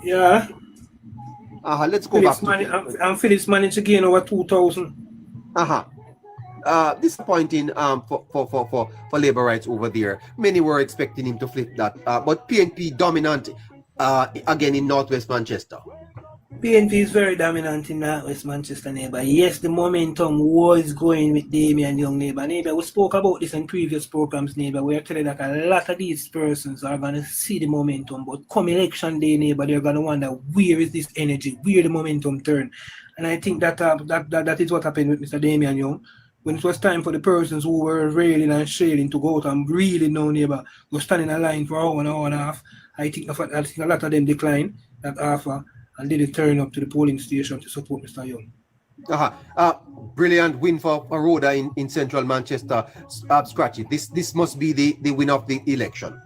Yeah. Let's go Phillips back to managed, 2020. and Phillips managed to gain over 2,000. Uh-huh. Disappointing for labor rights over there. Many were expecting him to flip that, but PNP dominant again in Northwest Manchester. PNP is very dominant in that West Manchester, neighbour. Yes, the momentum was going with Damien Young, neighbour. Neighbour, we spoke about this in previous programs, neighbour. We are telling that a lot of these persons are going to see the momentum, but come election day, neighbour, they're going to wonder where is this energy, where the momentum turn. And I think that is what happened with Mr. Damien Young. When it was time for the persons who were railing and shailing to go out and really now, neighbour, were standing in line for an hour and a half, I think a lot of them declined that offer and didn't turn up to the polling station to support Mr. Young. Uh-huh. Brilliant win for Rhoda in central Manchester. Scratchy. This must be the win of the election.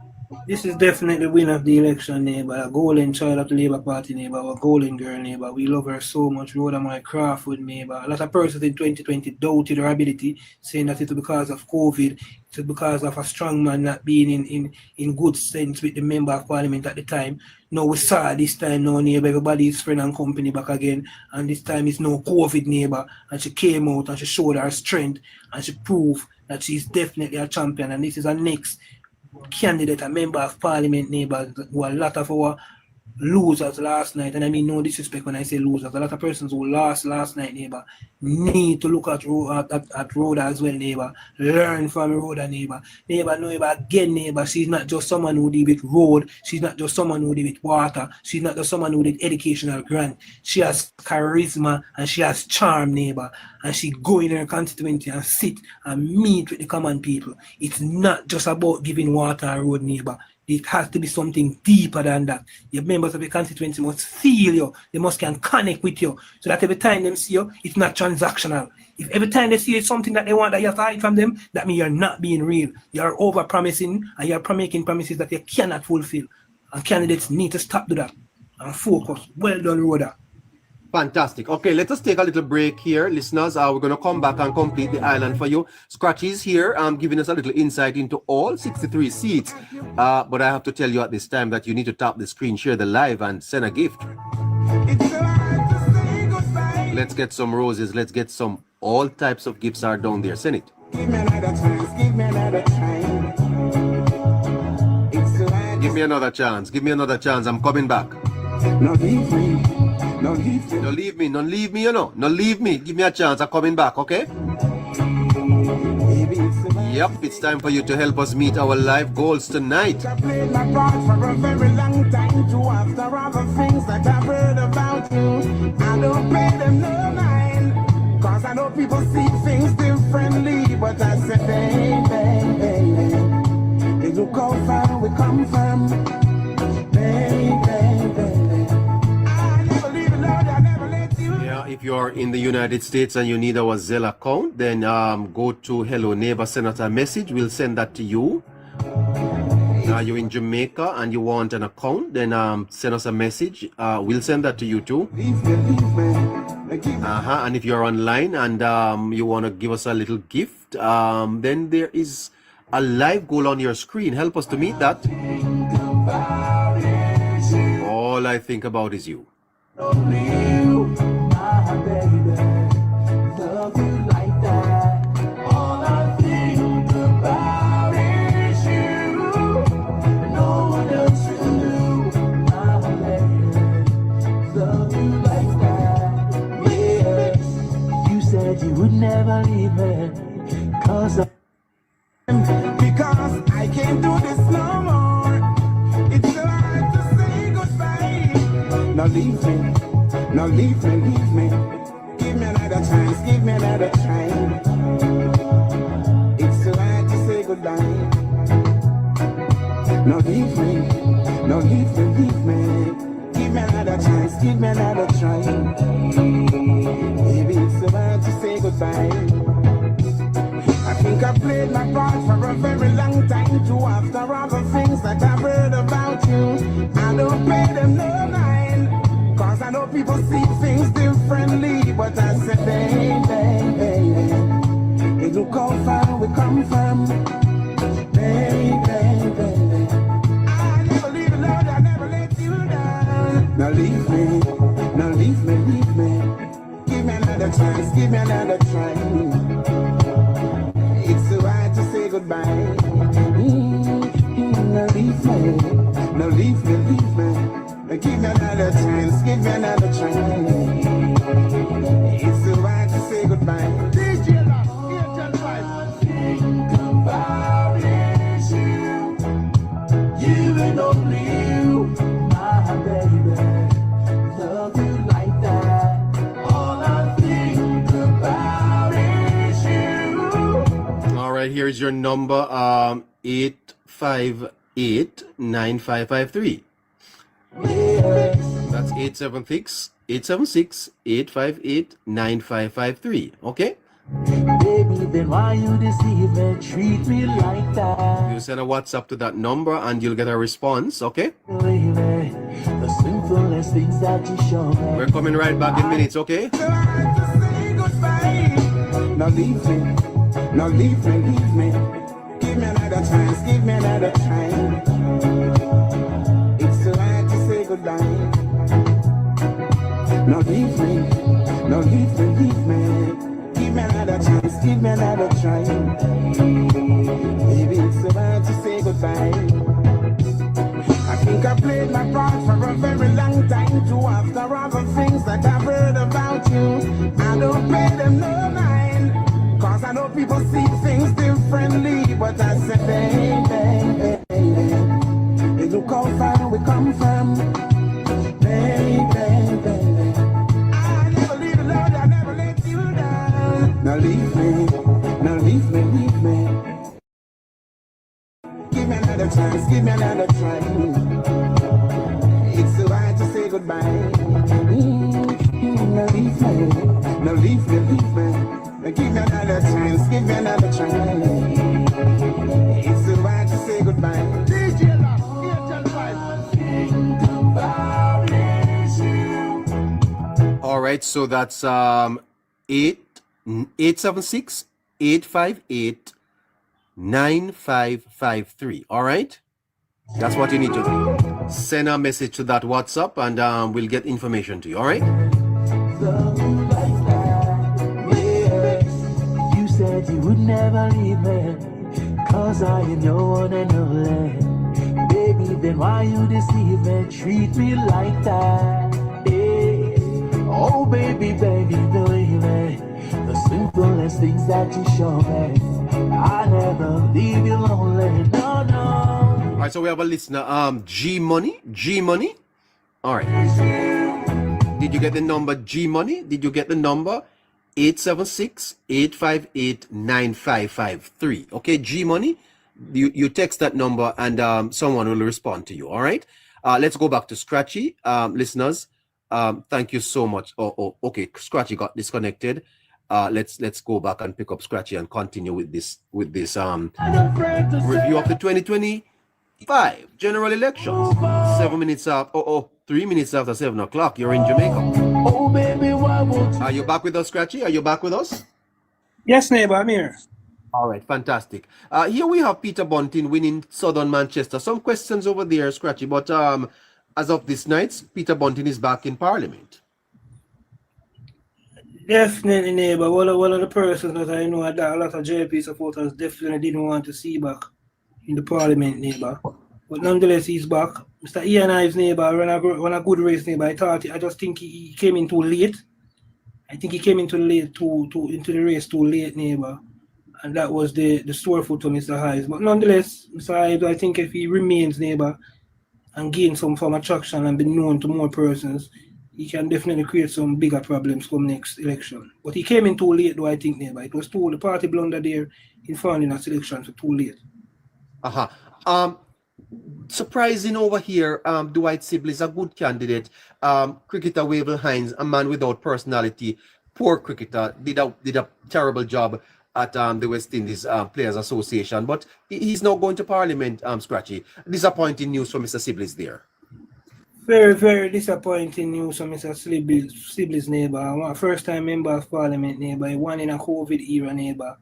This is definitely the win of the election, neighbor. A golden child of the Labour Party, neighbor. A golden girl, neighbor. We love her so much. Rhoda my craft with neighbor. A lot of persons in 2020 doubted her ability, saying that it's because of COVID, it's because of a strong man not being in good sense with the member of parliament at the time. Now we saw this time now, neighbor. Everybody is friend and company back again. And this time it's no COVID, neighbor. And she came out and she showed her strength and she proved that she's definitely a champion. And this is her next candidate, a member of parliament, neighbors, who a lot of our losers last night, and I mean no disrespect when I say losers, a lot of persons who lost last night, neighbor, need to look at Rhoda as well, neighbor. Learn from Rhoda, neighbor. Neighbor, again, neighbor, she's not just someone who did with road, she's not just someone who did with water, she's not just someone who did educational grant. She has charisma and she has charm, neighbor, and she go in her constituency and sit and meet with the common people. It's not just about giving water and road, neighbor. It has to be something deeper than that. Your members of the constituency must feel you. They must can connect with you. So that every time they see you, it's not transactional. If every time they see something that they want that you have to hide from them, that means you're not being real. You're over promising and you're making promises that you cannot fulfill. And candidates need to stop to that and focus. Well done, Rhoda. Fantastic. Okay, let us take a little break here, listeners. We're going to come back and complete the island for you. Scratchy is here, giving us a little insight into all 63 seats. But I have to tell you at this time that you need to tap the screen, share the live, and send a gift. Let's get some roses. Let's get some, all types of gifts are down there. Send it. Give me another chance. Give me another chance. Give me another chance. Give me another chance. I'm coming back. No, leave me. No, leave me. Don't leave me. Don't leave me, you know. Don't leave me. Give me a chance. I'm coming back, okay? Yep, it's time for you to help us meet our life goals tonight. I played my part for a very long time too. After all the things that I've heard about you, I don't pay them no mind. Cause I know people see things differently. But I said, baby, look how far we come from. Baby. If you're in the United States and you need our Zelle account, then go to Hello Neighbor, send us a message. We'll send that to you. You're in Jamaica and you want an account, then send us a message. We'll send that to you too. And if you're online and you want to give us a little gift, then there is a live goal on your screen. Help us to meet that. All I think about is you. Never leave me, because I can't do this no more. It's so hard to say goodbye. Now leave me, now leave me. Give me another chance, give me another chance. It's so hard to say goodbye. Now leave me, now leave me. Give me another chance, give me another try. Baby, it's so hard to say goodbye. I think I played my part for a very long time too. After all the things that I've heard about you, I don't pay them no mind. Cause I know people see things differently. But I said, baby, look how far we come from. Baby, I never leave you alone, I never let you down. Now leave me, now leave me, leave me. Give me another chance, give me another try. It's so hard to say goodbye. Now leave me, now leave me, leave me. Give me another chance, give me another try. It's so hard to say goodbye. DJ Lock, think about is you and only you, my baby. Love you like that. All I think about is you. All right, here's your number, 858-9553. That's 876-858-9553. Okay? Baby, then why you deceive me? Treat me like that. You send a WhatsApp to that number and you'll get a response, okay? Baby, the simplest things that you show me. We're coming right back in minutes, okay? Now leave me, now leave me, leave me. Give me another chance, give me another chance. It's so hard to say goodbye. Now leave me, now leave me, leave me. Give me another chance, give me another try. Baby, it's so hard to say goodbye. I think I played my part for a very long time too. After all the things that I've heard about you, I don't pay them no mind. Cause I know people see things differently. But I said, baby, hey, look how far we come from. Baby, I never leave you alone, I never let you down. Now leave me, now leave me, leave me. Give me another chance, give me another try. It's so hard to say goodbye. Now leave me, now leave me, leave me. Give me another chance, give me another try. It's so hard to say goodbye. DJ Lock, think about is you. All right, so that's 876-858-9553. All right? That's what you need to do. Send a message to that WhatsApp and we'll get information to you. All right? You said you would never leave me, cause I am your one and only. Baby, then why you deceive me? Treat me like that. Hey. Oh, baby, baby, believe me. The simplest things that you show me, I never leave you lonely. No, no. All right, so we have a listener, G Money. All right. Did you get the number G Money? Did you get the number 876-858-9553? Okay, G Money. You text that number and someone will respond to you. All right. Let's go back to Scratchy. Listeners, thank you so much. Okay, Scratchy got disconnected. Let's go back and pick up Scratchy and continue with this review of the 2025 general elections. 3 minutes after 7 o'clock. You're in Jamaica. Oh, baby, why won't you? Are you back with us, Scratchy? Are you back with us? Yes, neighbor, I'm here. All right, fantastic. Here we have Peter Bunting winning Southern Manchester. Some questions over there, Scratchy, but as of this night, Peter Bunting is back in Parliament. Definitely, neighbor. One of the persons that I know that a lot of JLP supporters definitely didn't want to see back in the Parliament, neighbor. But nonetheless, he's back. Mr. Ian Ives, neighbor, run a good race, neighbor. I just think he came in too late. I think he came into the race too late, neighbor. And that was the sore foot on Mr. Ives. But nonetheless, Mr. Ives, I think if he remains, neighbor, and gain some form of traction and be known to more persons, he can definitely create some bigger problems come next election. But he came in too late, though, I think, neighbor. It was the party blunder there in founding a selection for too late. Surprising over here, Dwight Sibley is a good candidate. Cricketer Wavell Hines, a man without personality, poor cricketer, did a terrible job at the West Indies Players Association, but he's now going to Parliament, Scratchy. Disappointing news for Mr. Sibley's there. Very, very disappointing news from Mr. Sibley's neighbor. First time member of Parliament, neighbor. He won in a COVID era, neighbor.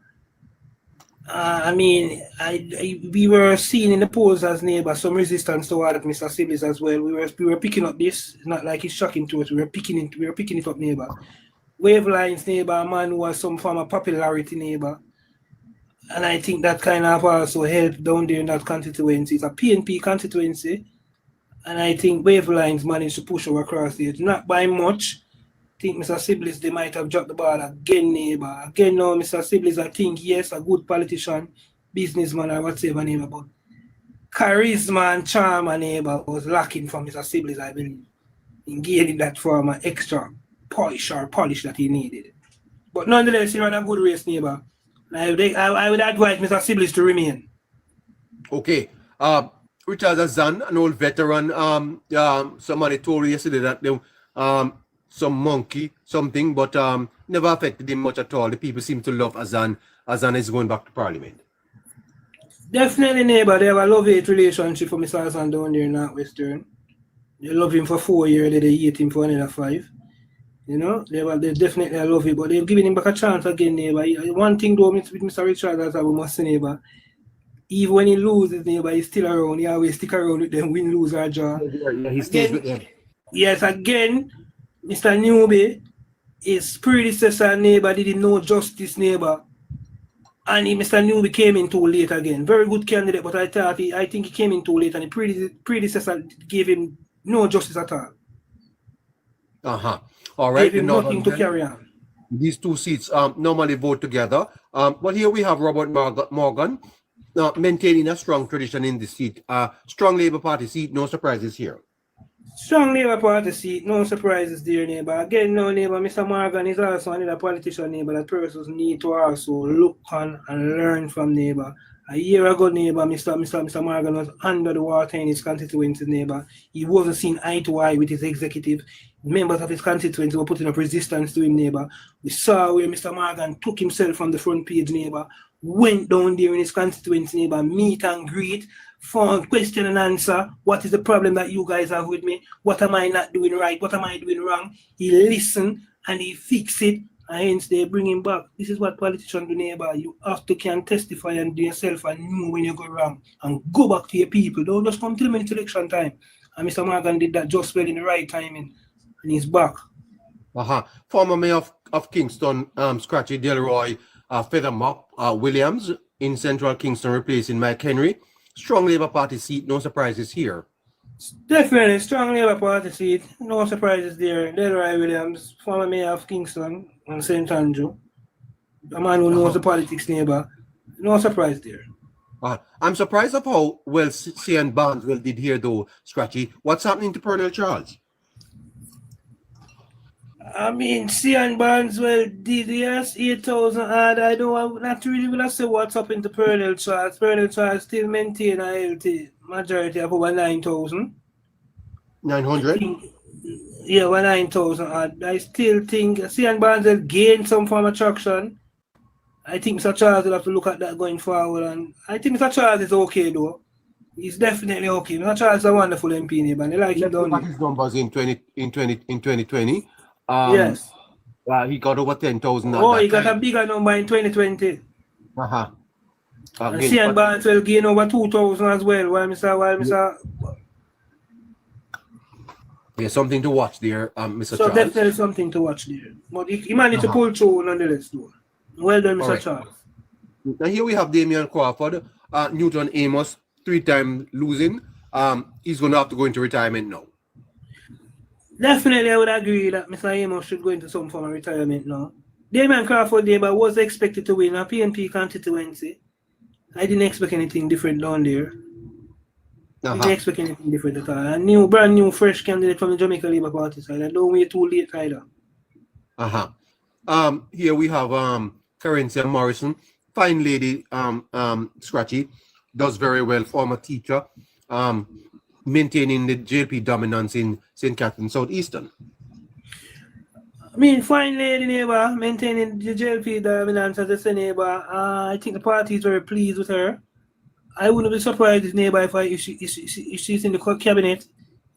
We were seeing in the polls as neighbor some resistance toward Mr. Sibley's as well. We were picking up this. It's not like it's shocking to us. We were picking it up, neighbor. Wavelines neighbor, a man who has some form of popularity neighbor. And I think that kind of also helped down there in that constituency. It's a PNP constituency. And I think Wavelines managed to push over across it. Not by much. I think Mr. Sibley's, they might have dropped the ball again, neighbor. Again, now, Mr. Sibley's, I think, yes, a good politician, businessman, or whatever, neighbor. But charisma and charm, neighbor, was lacking from Mr. Sibley's, I believe, in gaining that form of extra polish that he needed. But nonetheless, he ran a good race, neighbor. I would advise Mr. Sibley's to remain. Okay. Richard Azan, an old veteran, somebody told me yesterday that they, some monkey, something, but never affected him much at all. The people seem to love Azan. Azan is going back to Parliament. Definitely, neighbor. They have a love-hate relationship for Mr. Azan down there in Northwestern. They love him for 4 years, they hate him for another 5. You know, they definitely love it, but they've given him back a chance again, neighbor. One thing though with Mr. Richard Azan, we must say, neighbor, even when he loses, neighbor, he's still around. He always stick around with them, win, lose, or draw. Yeah, he stays with them. Yes, again, Mr. Newby, his predecessor neighbor didn't know justice, neighbor. And Mr. Newby came in too late again. Very good candidate, but I think he came in too late, and the predecessor gave him no justice at all. All right. Gave him nothing to carry on. These two seats normally vote together. But here we have Robert Morgan maintaining a strong tradition in the seat. Strong Labour Party seat, no surprises here. Strong Labour Party seat, no surprises there, neighbor. Again, no, neighbor, Mr. Morgan is also another politician, neighbor, that persons need to also look on and learn from, neighbor. A year ago, neighbor, Mr. Morgan was under the water in his constituency, neighbor. He wasn't seen eye to eye with his executive. Members of his constituency were putting up resistance to him, neighbor. We saw where Mr. Morgan took himself from the front page, neighbor, went down there in his constituency, neighbor, meet and greet, found question and answer. What is the problem that you guys have with me? What am I not doing right? What am I doing wrong? He listened and he fixed it, and hence they bring him back. This is what politicians do, neighbor. You have to can testify and do yourself and know when you go wrong and go back to your people. Don't just come 3 minutes election time. And Mr. Morgan did that just well in the right timing, and he's back. Former Mayor of Kingston, Scratchy Delroy Feathermop Williams in Central Kingston replacing Mike Henry. Strong Labour Party seat, no surprises here. Definitely, strong Labour Party seat, no surprises there. Delroy Williams, former Mayor of Kingston and St. Andrew. A man who knows the politics, neighbor. No surprise there. I'm surprised of how well CN Barneswell did here though, Scratchy. What's happening to Pernell Charles? CN Barneswell did, yes, 8,000 odd. I not really will say what's happened to Pernell Charles. Pernell Charles still maintain a healthy majority of over 9,000. 900? Yeah, over 9,000 odd. I still think CN Barneswell gained some form of traction. I think Mr. Charles will have to look at that going forward. And I think Mr. Charles is okay though. He's definitely okay. Mr. Charles is a wonderful MP, neighbor. And I like him down there. His numbers in 2020. Yes. He got over 10,000. He got a bigger number in 2020. And CN Barneswell gained over 2,000 as well. While Mr. Yeah, something to watch there, Mr. So Charles. definitely something to watch there. But he managed to pull through nonetheless, though. Well done, Mr. Charles. Now here we have Damian Crawford, Newton Amos, 3-time losing. He's going to have to go into retirement now. Definitely, I would agree that Mr. Amos should go into some form of retirement now. Damian Crawford, was expected to win a PNP constituency. I didn't expect anything different down there. I didn't expect anything different at all. A brand new, fresh candidate from the Jamaica Labour Party side. I don't wait too late either. Here we have Carencia Morrison, fine lady, Scratchy, does very well, former teacher, maintaining the JLP dominance in St. Catherine Southeastern. Fine lady, neighbor, maintaining the JLP dominance as a neighbor. I think the party is very pleased with her. I wouldn't be surprised if neighbor if she's in the cabinet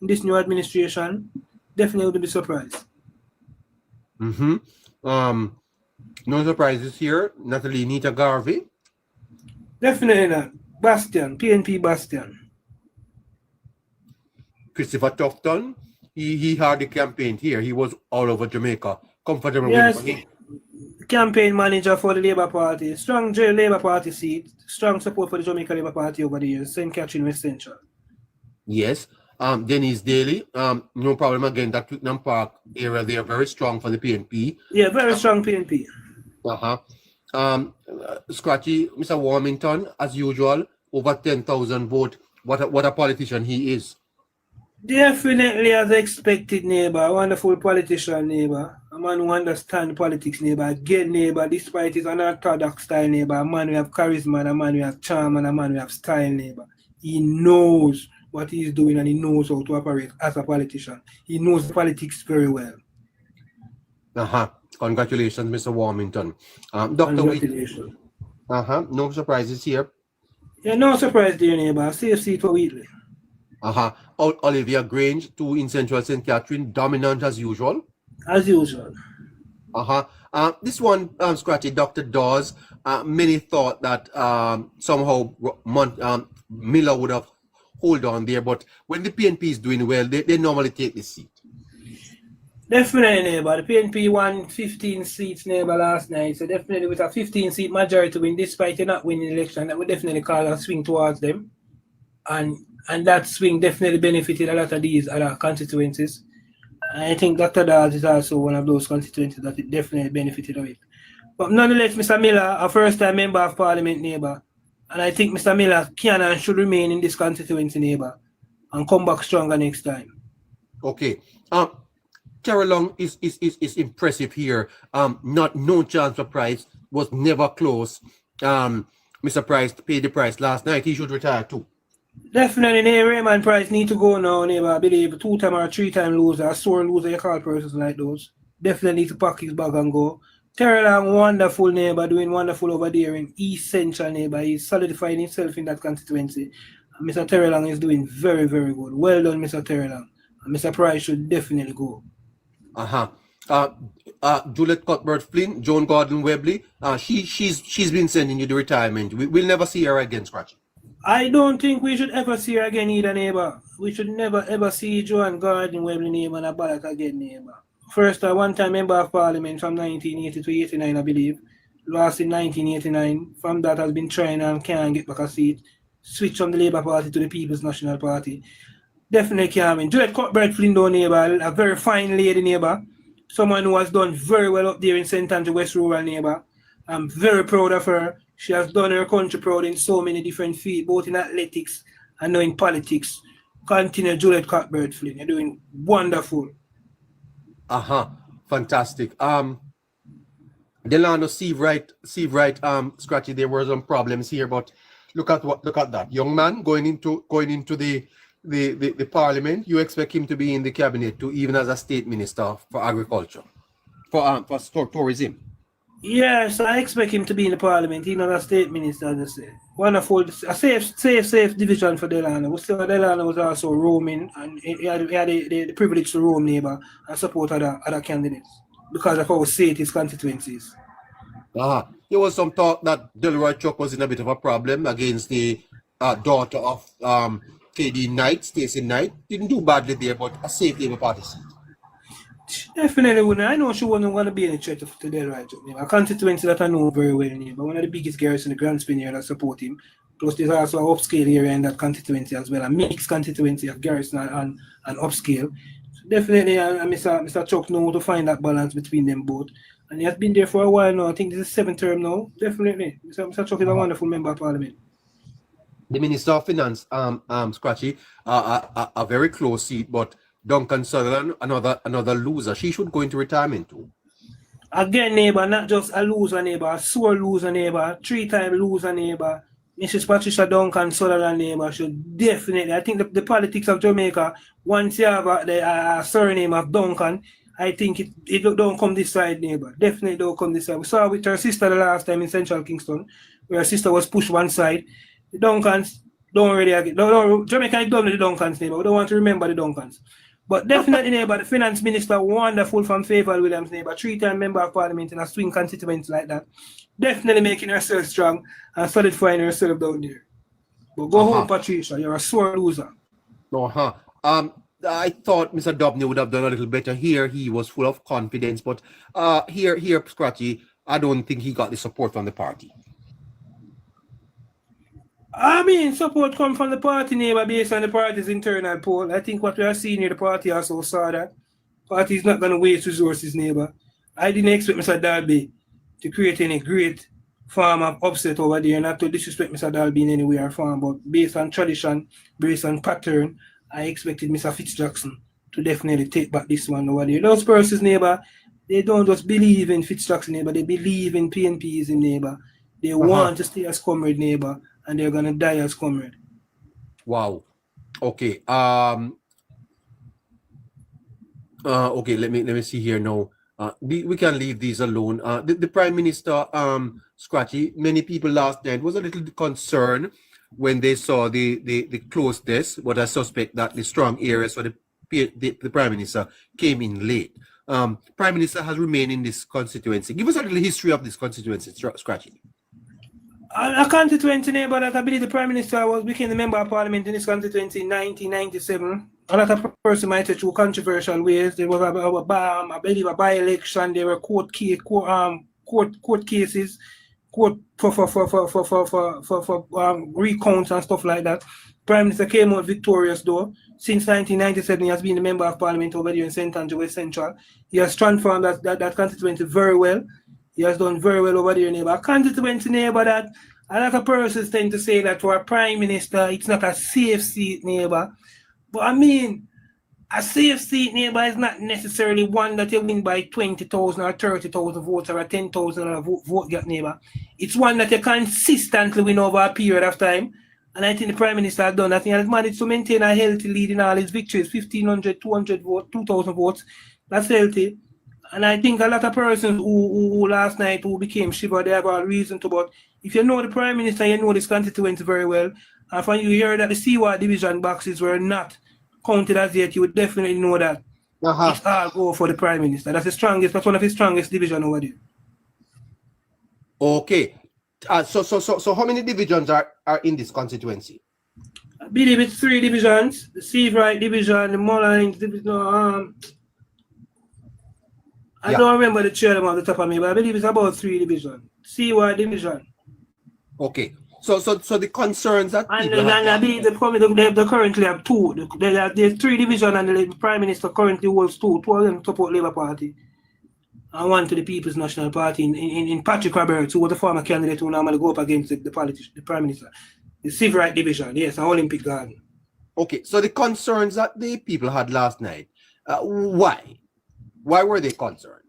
in this new administration. Definitely wouldn't be surprised. No surprises here. Natalie Nita Garvey. Definitely not. Bastion, PNP Bastion. Christopher Tufton, he hardly campaigned here. He was all over Jamaica. Comfortable win Yes, for him. campaign manager for the Labour Party. Strong Labour Party seat. Strong support for the Jamaica Labour Party over the years. St. Catherine West Central. Yes. Dennis Daly, no problem again. That Twickenham Park area, they are very strong for the PNP. Yeah, very strong PNP. Scratchy, Mr. Warmington, as usual, over 10,000 vote. What a politician he is. Definitely as expected, neighbor. A wonderful politician, neighbor. A man who understands politics, neighbor. Again, neighbor, despite his unorthodox style, neighbor. A man who have charisma, a man who have charm, and a man who have style, neighbor. He knows what he's doing and he knows how to operate as a politician. He knows politics very well. Congratulations, Mr. Warmington. Dr. Congratulations. No surprises here. Yeah, no surprise there, neighbor. Safe seat for Wheatley. Olivia Grange, 2 in Central St. Catherine, dominant as usual. As usual. This one, Scratchy, Dr. Dawes, many thought that somehow Miller would have hold on there, but when the PNP is doing well, they normally take the seat. Definitely, neighbor. The PNP won 15 seats, neighbor, last night. So definitely with a 15-seat majority win, despite they not winning the election, that would definitely call a swing towards them. And that swing definitely benefited a lot of these other constituencies. And I think Dr. Dawes is also one of those constituencies that it definitely benefited of it. But nonetheless, Mr. Miller, a first-time member of Parliament, neighbor, and I think Mr. Miller can and should remain in this constituency, neighbor, and come back stronger next time. Okay. Terrelong is impressive here. No chance for Price, was never close. Mr. Price paid the price last night. He should retire too. Definitely, Raymond Price need to go now, neighbor. I believe 2-time or 3-time loser, a sore loser, you call persons like those. Definitely need to pack his bag and go. Terrelong, wonderful neighbor, doing wonderful over there in East Central, neighbor. He's solidifying himself in that constituency. And Mr. Terrelong is doing very, very good. Well done, Mr. Terrelong. And Mr. Price should definitely go. Juliet Cuthbert Flynn, Joan Gordon Webley, she's been sending you the retirement. We'll never see her again, Scratch. I don't think we should ever see her again either, neighbor. We should never ever see Joan Gordon Webley neighbor on a ballot again, neighbor. First, a one-time member of Parliament from 1980 to 89, I believe. Lost in 1989. From that, has been trying and can't get back a seat. Switch from the Labour Party to the People's National Party. Definitely can't win. Juliet Cuthbert Flynn, though, neighbor, a very fine lady, neighbor. Someone who has done very well up there in St. Andrew West Rural, neighbor. I'm very proud of her. She has done her country proud in so many different fields, both in athletics and now in politics. Continue, Juliet Cuthbert Flynn. You're doing wonderful. Fantastic. Delano, Steve Wright, Scratchy, there were some problems here, but look at that. Young man going into the parliament. You expect him to be in the cabinet too, even as a state minister for agriculture, for tourism. Yes, I expect him to be in the parliament, even as a state minister, as I say. Wonderful, a safe division for Delano. We saw Delano was also roaming, and he had the privilege to roam, neighbor, and support other candidates because of how safe his constituencies. There was some talk that Delroy Chuck was in a bit of a problem against the daughter of KD Knight, Stacey Knight. Didn't do badly there, but a safe Labour Party seat. Definitely wouldn't. I know she wasn't going to be any threat to Delroy Chuck. A constituency that I know very well, neighbor. One of the biggest garrisons in the Grand Spin area that support him. Plus, there's also an upscale area in that constituency as well, a mixed constituency of garrison and upscale. So definitely, Mr. Chuck knows how to find that balance between them both. And he has been there for a while now. I think this is 7th term now. Definitely. Mr. Chuck is a wonderful member of Parliament. The Minister of Finance, Scratchy, a very close seat, but Duncan Sutherland, another loser. She should go into retirement too. Again, neighbor, not just a loser, neighbor, a sore loser, neighbor, 3-time loser, neighbor. Mrs. Patricia Duncan Sutherland, neighbor, should definitely. I think the politics of Jamaica, once you have a surname of Duncan, I think it don't come this side, neighbor. Definitely don't come this side. We saw with her sister the last time in Central Kingston, where her sister was pushed one side. The Duncans don't really Jamaica is done with the Duncans, neighbor. We don't want to remember the Duncans. But definitely, neighbor, the finance minister, wonderful from Favour Williams, neighbor, 3-time member of parliament in a swing constituency like that. Definitely making herself strong and solidifying herself down there. But go home, Patricia, you're a sore loser. I thought Mr. Dobney would have done a little better here. He was full of confidence, but here, Scratchy, I don't think he got the support from the party. I mean, support come from the party, neighbor, based on the party's internal poll. I think what we are seeing here, the party also saw that. Party is not going to waste resources, neighbor. I didn't expect Mr. Dalby to create any great form of upset over there, not to disrespect Mr. Dalby in any way or form, but based on tradition, based on pattern, I expected Mr. Fitzjackson to definitely take back this one over there. Those persons, neighbor, they don't just believe in Fitzjackson, neighbor, they believe in PNPs, neighbor. They want to stay as comrade, neighbor, and they're gonna die as comrade. Wow. Okay. Okay. Let me see here now. We can leave these alone. The Prime Minister, Scratchy. Many people last night was a little concerned when they saw the closeness, but I suspect that the strong areas for the Prime Minister came in late. Prime Minister has remained in this constituency. Give us a little history of this constituency, Scratchy. A constituency, neighbor, that I believe the Prime Minister became a member of Parliament in this constituency in 1997. A lot of persons might say through controversial ways. There was I believe a by-election. There were court cases, court for recounts and stuff like that. Prime Minister came out victorious though. Since 1997, he has been a member of Parliament over there in St. Andrew, West Central. He has transformed that constituency very well. He has done very well over there, neighbor. A constituency, neighbor, that a lot of persons tend to say that for a Prime Minister, it's not a safe seat, neighbor. But I mean, a safe seat, neighbor, is not necessarily one that you win by 20,000 or 30,000 votes or a 10,000 vote gap, neighbor. It's one that you consistently win over a period of time. And I think the Prime Minister has done that. He has managed to maintain a healthy lead in all his victories, 1,500, 200 votes, 2,000 votes. That's healthy. And I think a lot of persons who last night who became shiver, they have a reason to. But if you know the Prime Minister, you know this constituency very well. And when you hear that the CWA division boxes were not counted as yet, you would definitely know that it's all go for the Prime Minister. That's the strongest. That's one of his strongest division over there. Okay. So how many divisions are in this constituency? I believe it's 3 divisions. The Seavright division, the Mullines division. I don't remember the chairman off the top of me, but I believe it's about 3 divisions. CY division. Okay. So the concerns that and I believe they currently have 2. There's 3 divisions, and the Prime Minister currently holds 2. 2 of them support Labour Party, and 1 to the People's National Party in Patrick Roberts, who was the former candidate who normally go up against the Prime Minister. The Seavright division, yes, an Olympic Garden. Okay, so the concerns that the people had last night, why? Why were they concerned?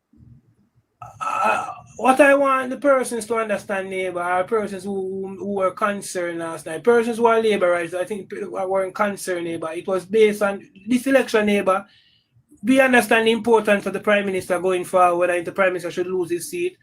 What I want the persons to understand, neighbor, are persons who were concerned last night. Persons who are laborers, I think, weren't concerned, neighbor. It was based on this election, neighbor. We understand the importance of the Prime Minister going forward, whether the Prime Minister should lose his seat.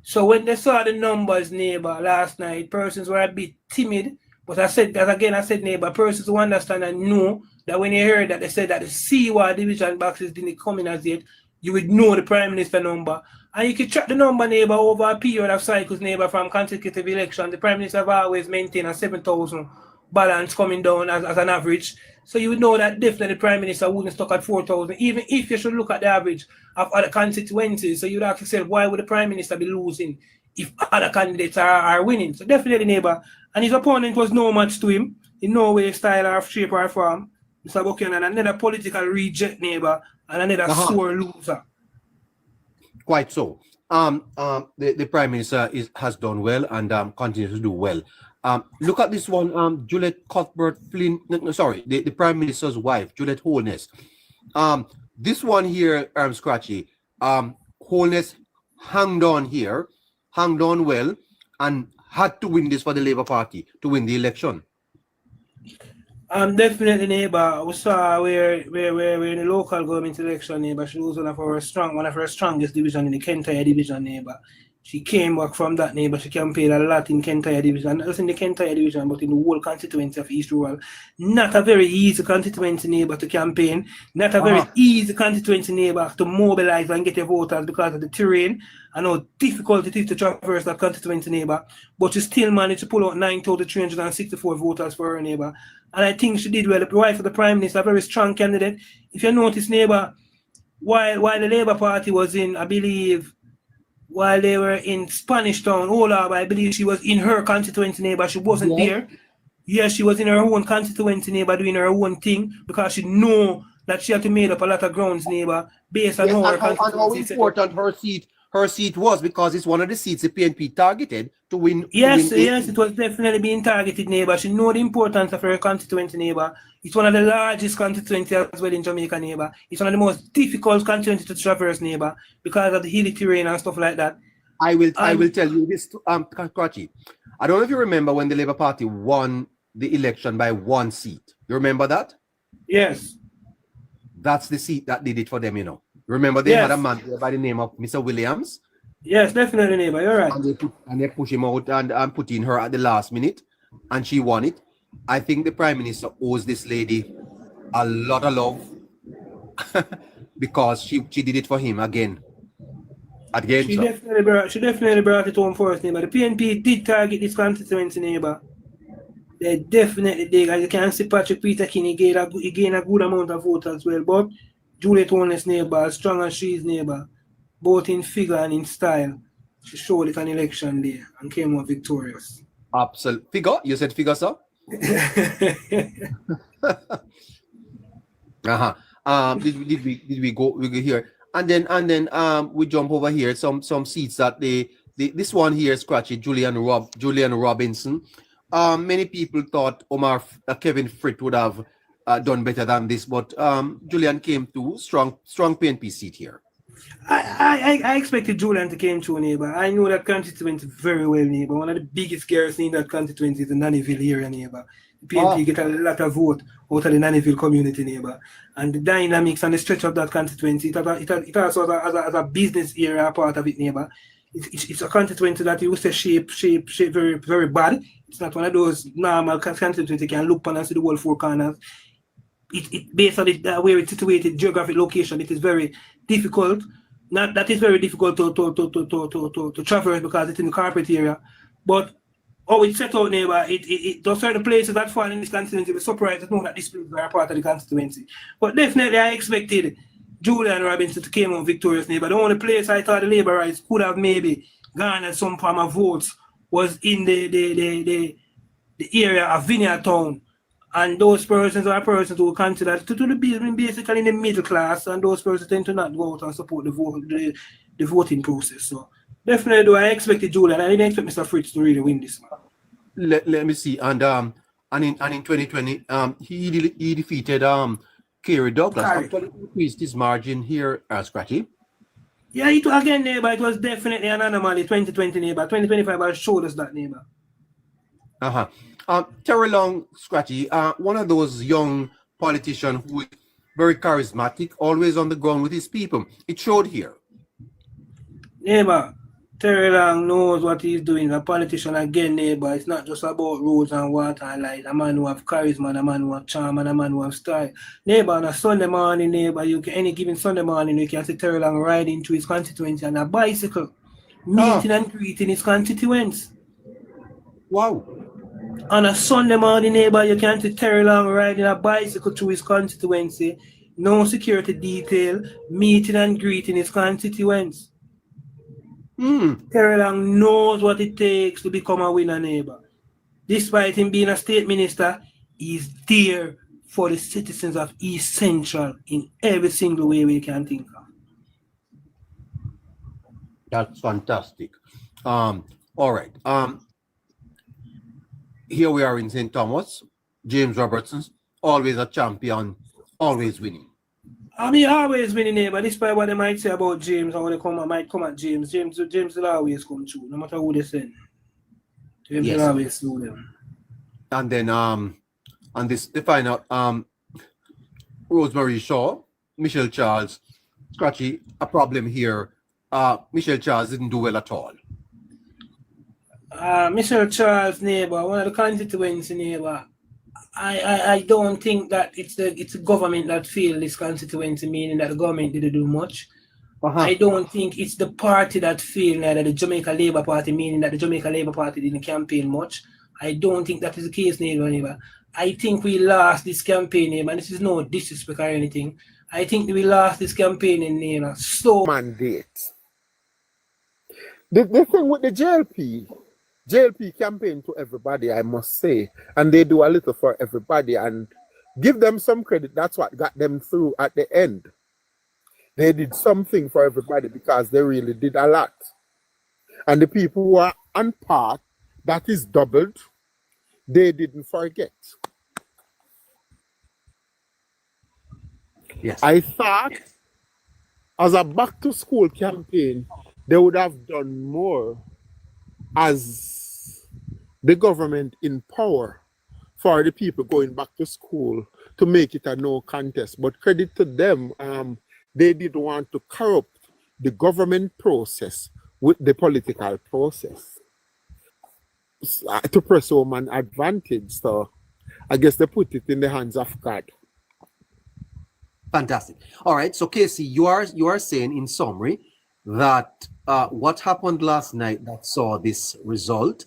So when they saw the numbers, neighbor, last night, persons were a bit timid. But I said, neighbor, persons who understand and know that when you heard that they said that the CWA division boxes didn't come in as yet, you would know the Prime Minister number. And you can track the number, neighbor, over a period of cycles, neighbor, from consecutive elections. The Prime Minister have always maintained a 7,000 balance coming down as an average. So you would know that definitely the Prime Minister wouldn't stuck at 4,000, even if you should look at the average of other constituencies. So you'd ask yourself, why would the Prime Minister be losing if other candidates are winning? So definitely, neighbor. And his opponent was no match to him, in no way, style, or shape, or form. Mr. Buchanan, another political reject, neighbor, and another sore loser. Quite so. The Prime Minister has done well and continues to do well. Look at this one, Juliet Cuthbert Flynn. The Prime Minister's wife, Juliet Holness. This one here, Scratchy. Holness hanged on well, and had to win this for the Labour Party to win the election. Definitely, neighbor. We saw where in the local government election, neighbor, she was one of her strongest division in the Kentire division, neighbor. She came back from that neighbor. She campaigned a lot in Kentire Division, not just in the Kentire Division, but in the whole constituency of East Rural. Not a very easy constituency neighbor to campaign, not a very easy constituency neighbor to mobilize and get your voters because of the terrain and how difficult it is to traverse that constituency neighbor. But she still managed to pull out 9,364 voters for her neighbor. And I think she did well. The wife of the Prime Minister, a very strong candidate. If you notice, neighbor, while the Labour Party was in, I believe, while they were in Spanish Town, Olab, I believe she was in her constituency neighbor. She wasn't there. Yes, she was in her own constituency neighbor doing her own thing because she knew that she had to make up a lot of grounds neighbor based on her constituency. How important her seat was because it's one of the seats the PNP targeted to win. Yes, it was definitely being targeted neighbor. She knew the importance of her constituency neighbor. It's one of the largest constituencies as well in Jamaica neighbor. It's one of the most difficult constituencies to traverse neighbor because of the hilly terrain and stuff like that. I will tell you this, Kwachi. I don't know if you remember when the Labour Party won the election by one seat. You remember that? Yes. That's the seat that did it for them, you know. Remember they had a man there by the name of Mr. Williams? Yes, definitely, neighbor. You're right. And they push him out and put in her at the last minute, and she won it. I think the Prime Minister owes this lady a lot of love because she did it for him again. She definitely brought it home for us, neighbor. The PNP did target this constituency, neighbor. They definitely did. As you can see, Patrick Peter King, he gained a good amount of votes as well. But Juliet Warner's neighbor, as strong as she is neighbor, both in figure and in style, she showed it on election day and came out victorious. Absolutely. Figure? You said figure, sir? Did we go here? And then we jump over here some seats that this one here, Scratchy, Julian Robinson. Many people thought Kevin Fritt would have done better than this, but Julian came to strong PNP seat here. I expected Julian to came to, neighbor. I know that constituency very well, neighbor. One of the biggest garrisons in that constituency is the Nannyville area, neighbor. The PNP get a lot of vote out of the Nannyville community, neighbor. And the dynamics and the stretch of that constituency, it also as a business area part of it, neighbor. It's a constituency that you say shape very, very bad. It's not one of those normal constituencies you can look upon and see the whole four corners. It based on where it's situated, geographic location, it is very difficult. That is very difficult to traverse because it's in the carpet area. But how it's set out, neighbor, those certain places that fall in this constituency, we're surprised to know that these places are part of the constituency. But definitely I expected Julian Robinson to come out victorious, neighbor. The only place I thought the Labourites could have maybe garnered some form of votes was in the area of Vineyard Town. And those persons are persons who consider to be basically in the middle class, and those persons tend to not go out and support the voting process. So definitely, do I expected Julian. I didn't expect Mr. Fritz to really win this one. Let me see. And in 2020, he defeated Kerry Douglas. Actually increased his margin here, Scratchy. Yeah, again, neighbor, it was definitely an anomaly. 2020, neighbor. 2025 has showed us that, neighbor. Terry Long, Scratchy, one of those young politicians who is very charismatic, always on the ground with his people. It showed here. Neighbor, Terry Long knows what he's doing. A politician again, neighbor. It's not just about roads and water and light. A man who have charisma, a man who have charm, and a man who have style. Neighbor, on a Sunday morning, neighbor, any given Sunday morning, you can see Terry Long riding to his constituency on a bicycle, meeting and greeting his constituents. Wow. On a Sunday morning, neighbor, you can see Terry Long riding a bicycle through his constituency, no security detail, meeting and greeting his constituents. Terry Long knows what it takes to become a winner, neighbor. Despite him being a state minister, he's there for the citizens of East Central in every single way we can think of. That's fantastic. All right. Here we are in St. Thomas. James Robertson, always a champion, always winning. I mean, always winning, neighbor. Despite what they might say about James or what they might come at James. James will always come true, no matter who they send. James will always do them. And then and this they find out Rosemary Shaw, Michelle Charles, Scratchy, a problem here. Michelle Charles didn't do well at all. Mr. Charles neighbor, one of the constituency neighbor. I don't think that it's the government that failed this constituency, meaning that the government didn't do much. I don't think it's the party that failed, neither the Jamaica Labour Party, meaning that the Jamaica Labour Party didn't campaign much. I don't think that is the case, neighbor. I think we lost this campaign, neighbor, and this is no disrespect or anything. I think we lost this campaign in neighbor. So mandate. The thing with the JLP campaign to everybody, I must say, and they do a little for everybody, and give them some credit. That's what got them through at the end. They did something for everybody because they really did a lot. And the people who are on part, that is doubled, they didn't forget. Yes. I thought as a back to school campaign, they would have done more as the government in power for the people going back to school to make it a no contest. But credit to them, they didn't want to corrupt the government process with the political process to press home an advantage. So I guess they put it in the hands of God. Fantastic. All right. So Casey, you are saying in summary that what happened last night that saw this result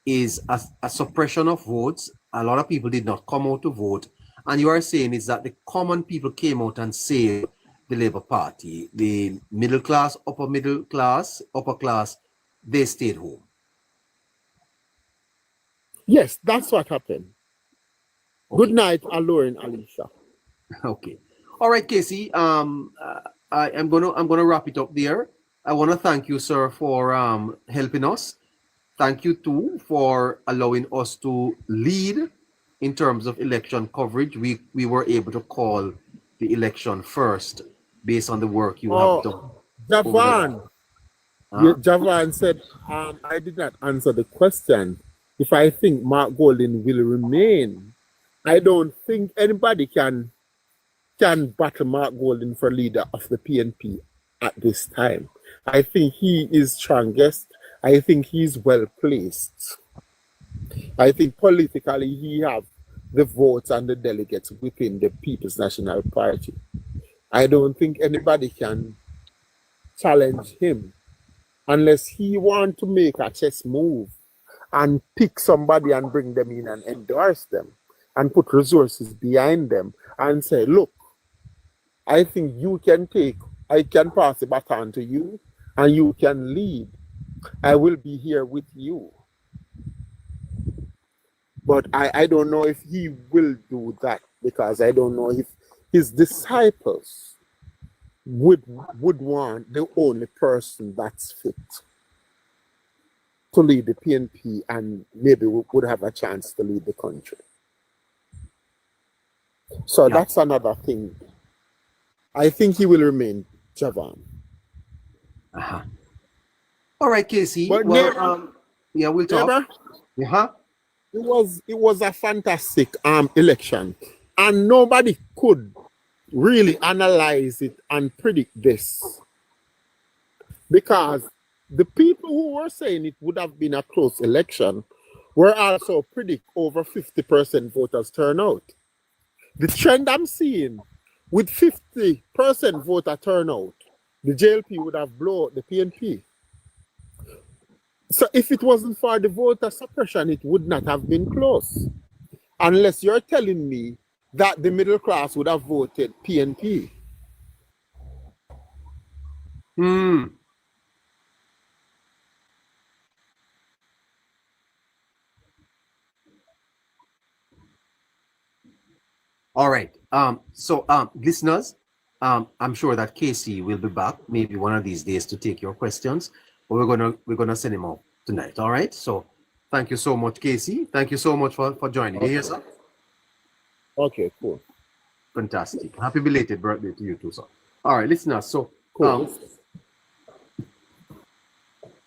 is a suppression of votes. A lot of people did not come out to vote. And you are saying is that the common people came out and saved the Labour Party. The middle class, upper class, they stayed home. Yes, that's what happened. Okay. Good night, Alor and Alicia. Okay. All right, Casey. I'm gonna wrap it up there. I want to thank you, sir, for helping us. Thank you too for allowing us to lead in terms of election coverage. We were able to call the election first based on the work you have done. Javan. Javan said, I did not answer the question. If I think Mark Golding will remain, I don't think anybody can battle Mark Golding for leader of the PNP at this time. I think he is strongest. I think he's well placed. I think politically he have the votes and the delegates within the People's National Party. I don't think anybody can challenge him unless he want to make a chess move and pick somebody and bring them in and endorse them and put resources behind them and say, look, I think I can pass the baton to you and you can lead. I will be here with you. But I don't know if he will do that because I don't know if his disciples would want the only person that's fit to lead the PNP and maybe would have a chance to lead the country. So that's another thing. I think he will remain Javan. All right, Casey. But we'll talk. It was a fantastic election, and nobody could really analyze it and predict this because the people who were saying it would have been a close election were also predict over 50% voters turnout. The trend I'm seeing with 50% voter turnout, the JLP would have blown out the PNP. So if it wasn't for the voter suppression, it would not have been close. Unless you're telling me that the middle class would have voted PNP. All right. So listeners, I'm sure that Casey will be back maybe one of these days to take your questions, but we're gonna send him out tonight. All right. So thank you so much, Casey. Thank you so much for joining. You hear, sir? Okay, cool. Fantastic. Happy belated birthday to you too, sir. All right, listeners. So cool.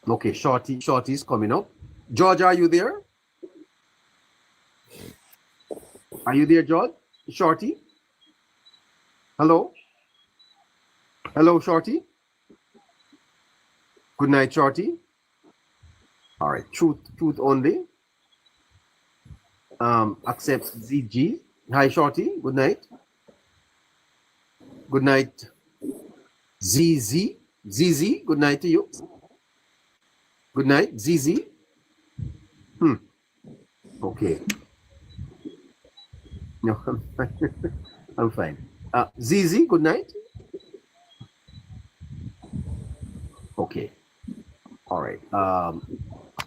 Okay, Shorty's coming up. George, are you there? Are you there, George? Shorty? Hello? Hello, Shorty? Good night, Shorty. All right, truth only. Accept ZG. Hi, Shorty. Good night. Good night, ZZ. ZZ. Good night to you. Good night, ZZ. Okay. No, I'm fine. I'm fine. ZZ. Good night. Okay. All right.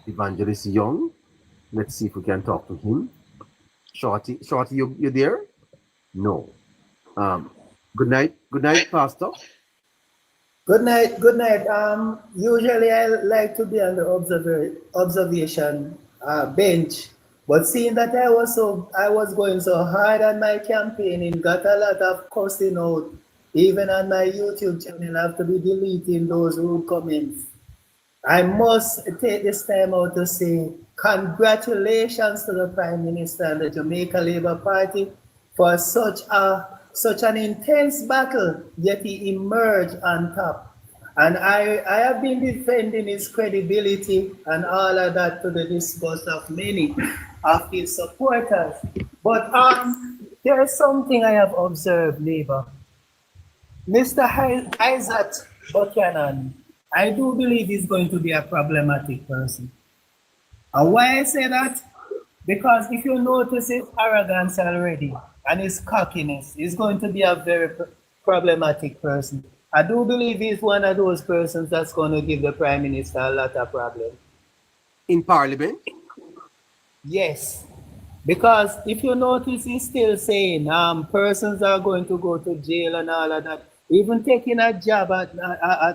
Evangelist Young. Let's see if we can talk to him. Shorty, you there? No. Good night, Pastor. Good night, good night. Usually I like to be on the observation bench, but seeing that I was going so hard on my campaigning, got a lot of cussing out, even on my YouTube channel. I have to be deleting those rude comments. I must take this time out to say congratulations to the Prime Minister and the Jamaica Labour Party for such an intense battle, yet he emerged on top. And I have been defending his credibility and all of that to the disgust of many of his supporters. But there is something I have observed, Labour. Mr. Isaac Buchanan, I do believe he's going to be a problematic person. And why I say that? Because if you notice his arrogance already and his cockiness, he's going to be a very problematic person. I do believe he's one of those persons that's going to give the Prime Minister a lot of problems. In Parliament? Yes. Because if you notice, he's still saying persons are going to go to jail and all of that. Even taking a job at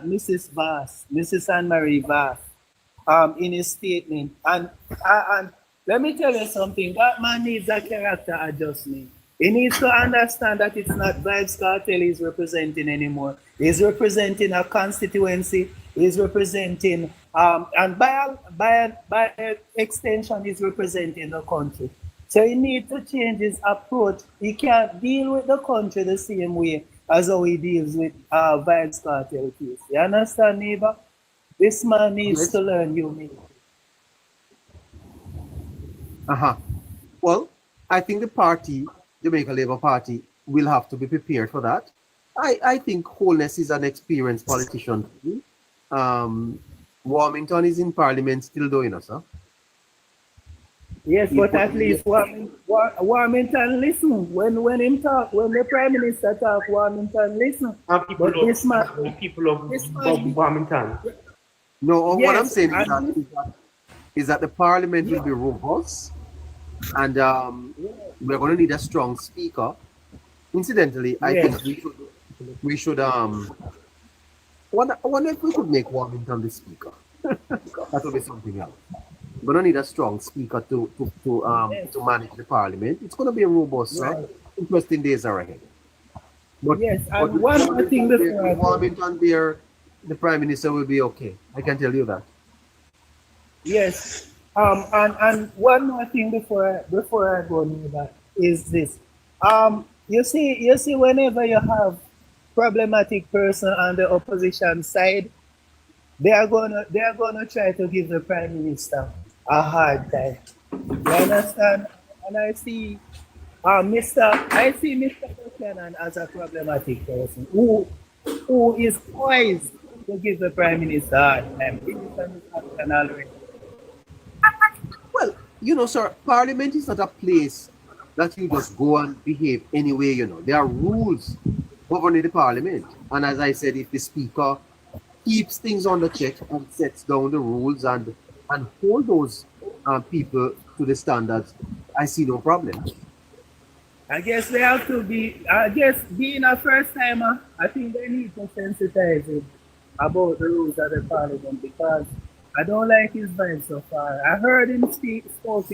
Mrs. Anne-Marie Vass, in his statement. And let me tell you something, that man needs a character adjustment. He needs to understand that it's not Vybz Cartel he's representing anymore. He's representing a constituency, he's representing, and by extension, he's representing the country. So he needs to change his approach. He can't deal with the country the same way as how he deals with Vybz Cartel case. You understand, neighbor? This man needs to learn humility. Well, I think the party, Jamaica Labour Party, will have to be prepared for that. I think Holness is an experienced politician. Warmington is in Parliament still doing us, huh? Yes, but at least Warmington listen. When him talk, when the Prime Minister talk, Warmington listen. People of Warmington. No, yes, what I'm saying is that the Parliament will be robust, and we're going to need a strong speaker. Incidentally, I think we should I wonder if we could make Warmington the speaker. That would be something else. We're going to need a strong speaker to manage the Parliament. It's going to be a robust, interesting days are ahead. But, yes, and one more thing before Warmington there, the Prime Minister will be okay. I can tell you that. Yes. And one more thing before I go on that is this. You see, whenever you have problematic person on the opposition side, they are gonna try to give the Prime Minister a hard time. You understand? And I see Mr. Buchanan as a problematic person who is poised to give the Prime Minister a hard time. Well, sir, Parliament is not a place that you just go and behave anyway, There are rules governing the Parliament. And as I said, if the Speaker keeps things on the check and sets down the rules and hold those people to the standards, I see no problem. I guess they have to be, being a first timer, I think they need to sensitize him about the rules of the Parliament, because I don't like his vibe so far. I heard him spoke,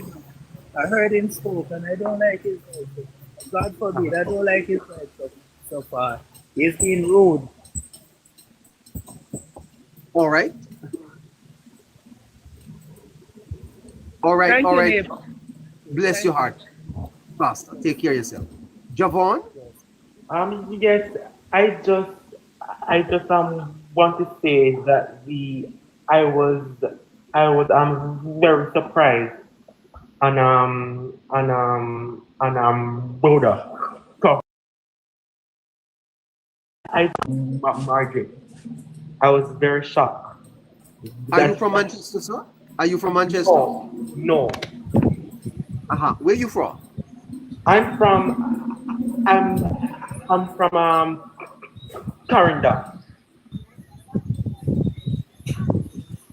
and I don't like his vibe. God forbid, I don't like his vibe so far. He's been rude. All right. Thank you, neighbor. Bless your heart, Pastor. Take care of yourself. Javon? Yes, I just want to say that I I was very surprised and Buddha. So I margin. I was very shocked. Are you from Manchester, sir? Are you from Manchester? No, no. Where you from? I'm from I'm from Clarendon.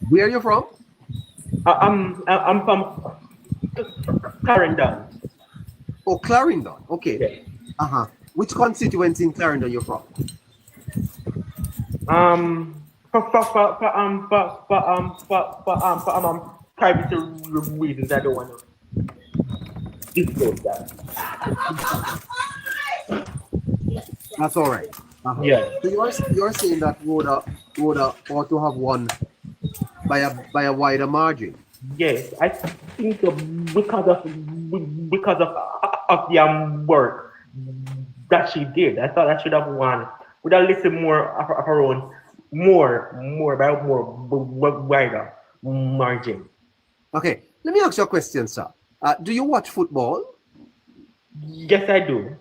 Where are you from? I'm from Clarendon. Oh, Clarendon. Okay. Yeah. Which constituency in Clarendon you're from? For private reasons, I don't want to disclose that. That's all right. Yeah. So you're saying that Rhoda ought to have won by a wider margin. Yes, I think so because of the work that she did. I thought I should have won with a little more of her own, more by more wider margin. Okay, let me ask you a question, sir. Do you watch football? Yes, I do.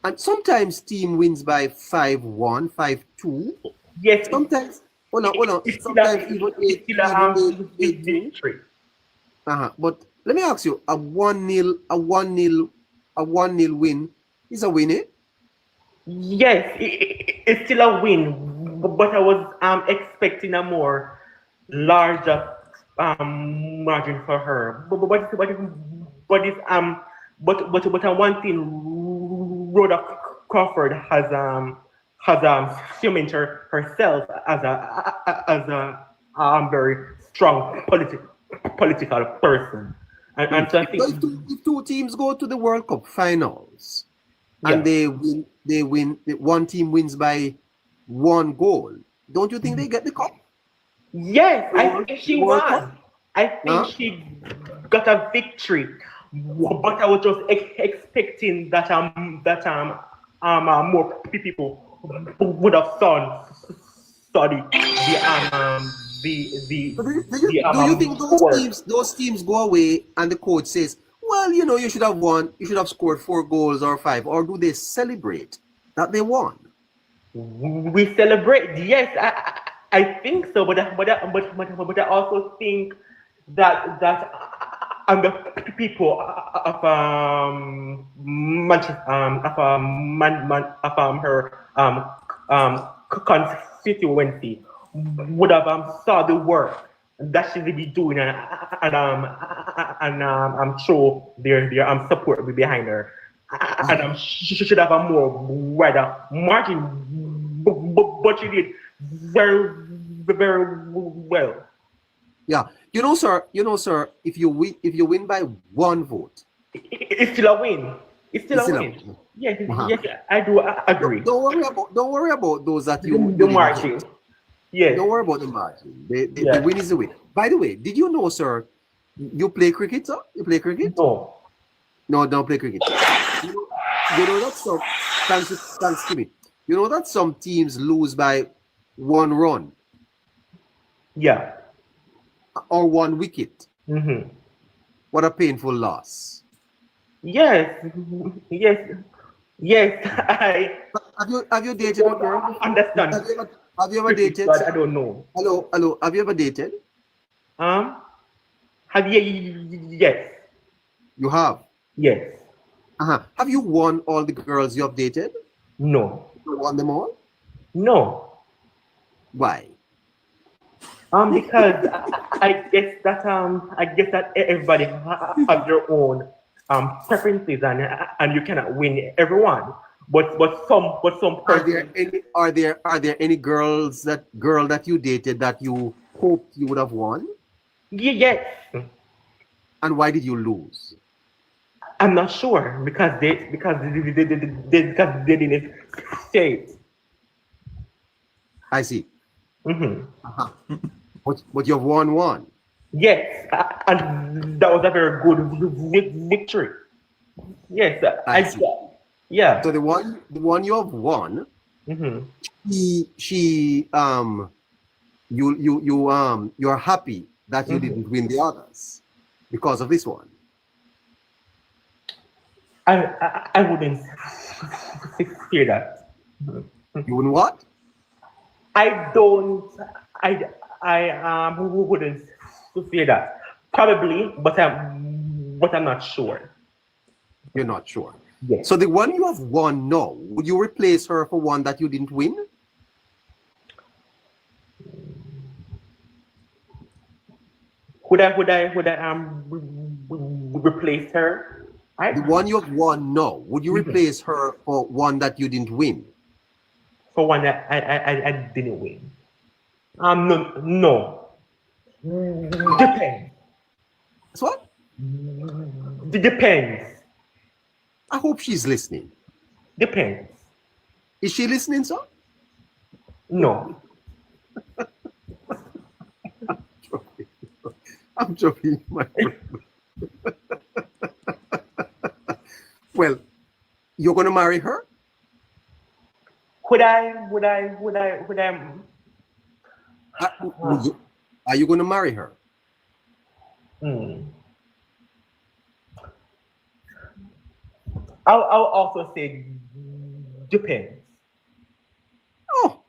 And sometimes team wins by 5-1, 5-2. Yes. Sometimes, hold on. It's Sometimes even it's victory. But let me ask you, a 1-0 win is a win, eh? Yes, it's still a win, but I was expecting a more larger margin for her. But one thing Rhoda Crawford has cemented herself as a very strong political person, and so I think If two teams go to the World Cup finals and yeah. they win, one team wins by 1 goal, don't you think they get the cup? Yes, I think she World won. Cup? I think she got a victory, but I was just expecting that more people would have studied Do you think those teams go away and the coach says, well, you should have won, you should have scored 4 goals or 5, or do they celebrate that they won? We celebrate, yes, I think so, but I also think that the people of Manchester, of her constituency would have saw the work that she's be doing and I'm sure their support will be behind her, and she should have a more wider margin, but she did very well. Yeah, sir, if you win by 1 vote, It's still a win. It's still a win. Yes, yes, I do agree. Don't worry about those that you The margin. Yes. Don't worry about the margin. The win is the win. By the way, did you know, sir, you play cricket, sir? You play cricket? No. No, don't play cricket. You know that some thanks to me. You know that some teams lose by 1 run. Yeah. Or 1 wicket. Mm-hmm. What a painful loss. Yes. Have you dated a girl? Understand. Have you ever dated? But I don't know. Hello. Have you ever dated? Have you? Yes. You have. Yes. Have you won all the girls you have dated? No. You won them all? No. Why? Because I guess that everybody has their own preferences, and you cannot win everyone. But some person. Are there any girl that you dated that you hoped you would have won? Yes. And why did you lose? I'm not sure because they didn't say it. I see. Mm-hmm. But you've won 1. Yes, and that was a very good victory. Yes, I see. Yeah. So the one you have won, Mm-hmm. she you're happy that you didn't win the others because of this one. I wouldn't fear that. You wouldn't what? I wouldn't fear that. Probably, but I'm not sure. You're not sure. Yes. So the one you have won now, would you replace her for one that you didn't win? Would I replace her? The one you have won now, would you replace her for one that you didn't win? For one that I didn't win. No. Depends. That's what? Depends. I hope she's listening. Depends. Is she listening, sir? No. I'm joking, my friend. Well, you're going to marry her? Would I? Are you going to marry her? I'll also say depends. Oh,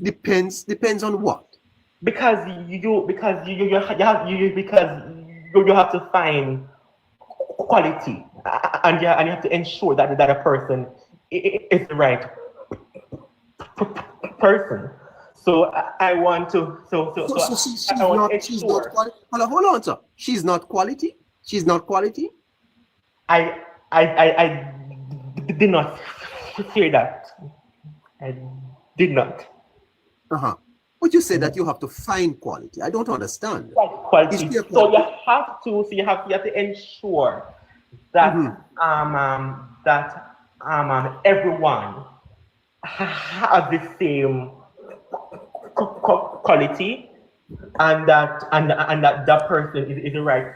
depends on what? Because you have to find quality, and you have to ensure that a person is the right person. So I want to. She's I want not. to She's not quality. Hold on, sir. She's not quality. She's not quality. I did not hear that. I did not. But you say that you have to find quality. I don't understand. Quality. So you have to ensure that everyone has the same quality, and that person is the right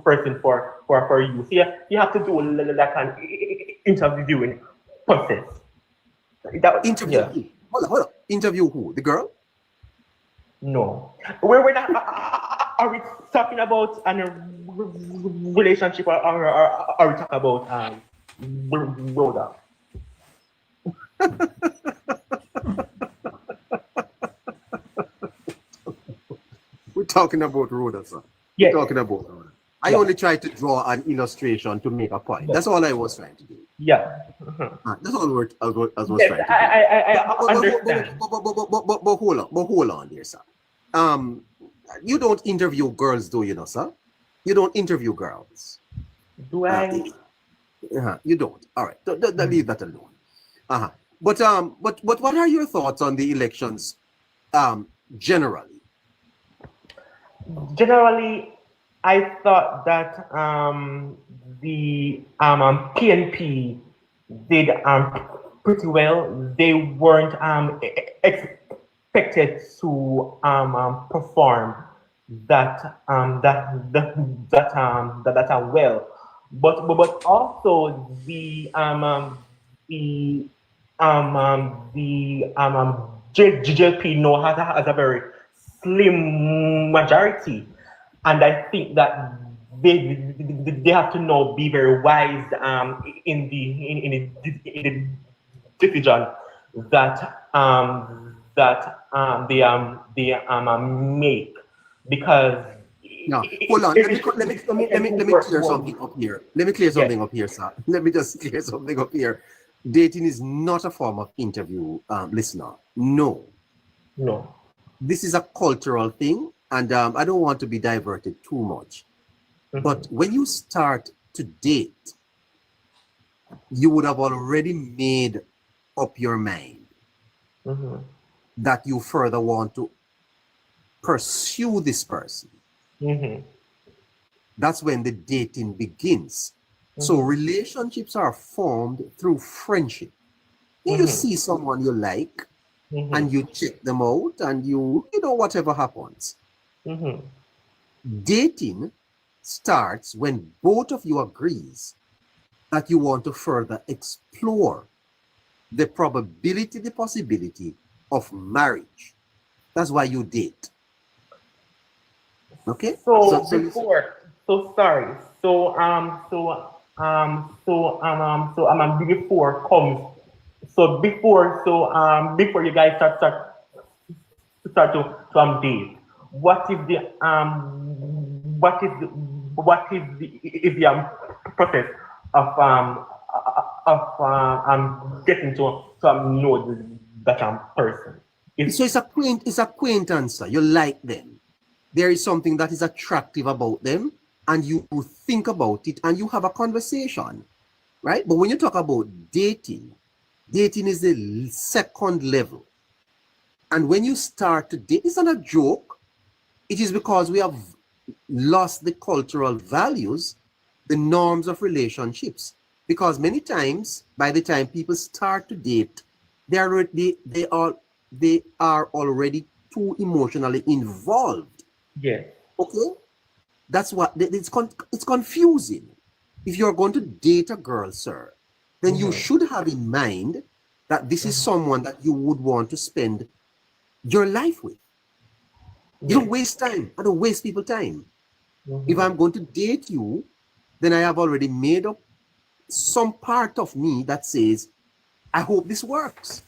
person for you. So you have to do like an interviewing process. Interview who? Hold on. Interview who? The girl? No. We're not. Are we talking about a relationship, or are we talking about Rhoda? We're talking about Rhoda, sir. Yes. We're talking about Rhoda. I only tried to draw an illustration to make a point. That's all I was trying to do. Yeah. That's all I was trying to do. I understand. But hold on there, sir. You don't interview girls, do you know, sir? You don't interview girls. Do I? You don't. All right. Leave that alone. But what are your thoughts on the elections generally? Generally, I thought that the PNP did pretty well. They weren't expected to perform that well, but also the JLP now has a very slim majority, and I think that they have to now be very wise in the decision that they make, because no, hold on. Let me clear something up here. Let me clear something up here, sir. Let me just clear something up here. Dating is not a form of interview, listener. No. This is a cultural thing, and I don't want to be diverted too much. But when you start to date, you would have already made up your mind that you further want to pursue this person. That's when the dating begins. So relationships are formed through friendship. You see someone you like, and you check them out, and you know, whatever happens. Dating starts when both of you agrees that you want to further explore the probability, the possibility of marriage. That's why you date. Okay? So So before, so sorry. Before comes. So before you guys start to date, what is the process of getting to know that person? so it's acquaintance, sir. You like them. There is something that is attractive about them, and you think about it and you have a conversation, right? But when you talk about dating, dating is the second level. And when you start to date, it's not a joke. It is because we have lost the cultural values, the norms of relationships. Because many times, by the time people start to date, they are already too emotionally involved. Yes. Okay, that's what it's confusing. If you're going to date a girl, sir, then you should have in mind that this is someone that you would want to spend your life with. You don't waste time. I don't waste people time. If I'm going to date you, then I have already made up some part of me that says, I hope this works.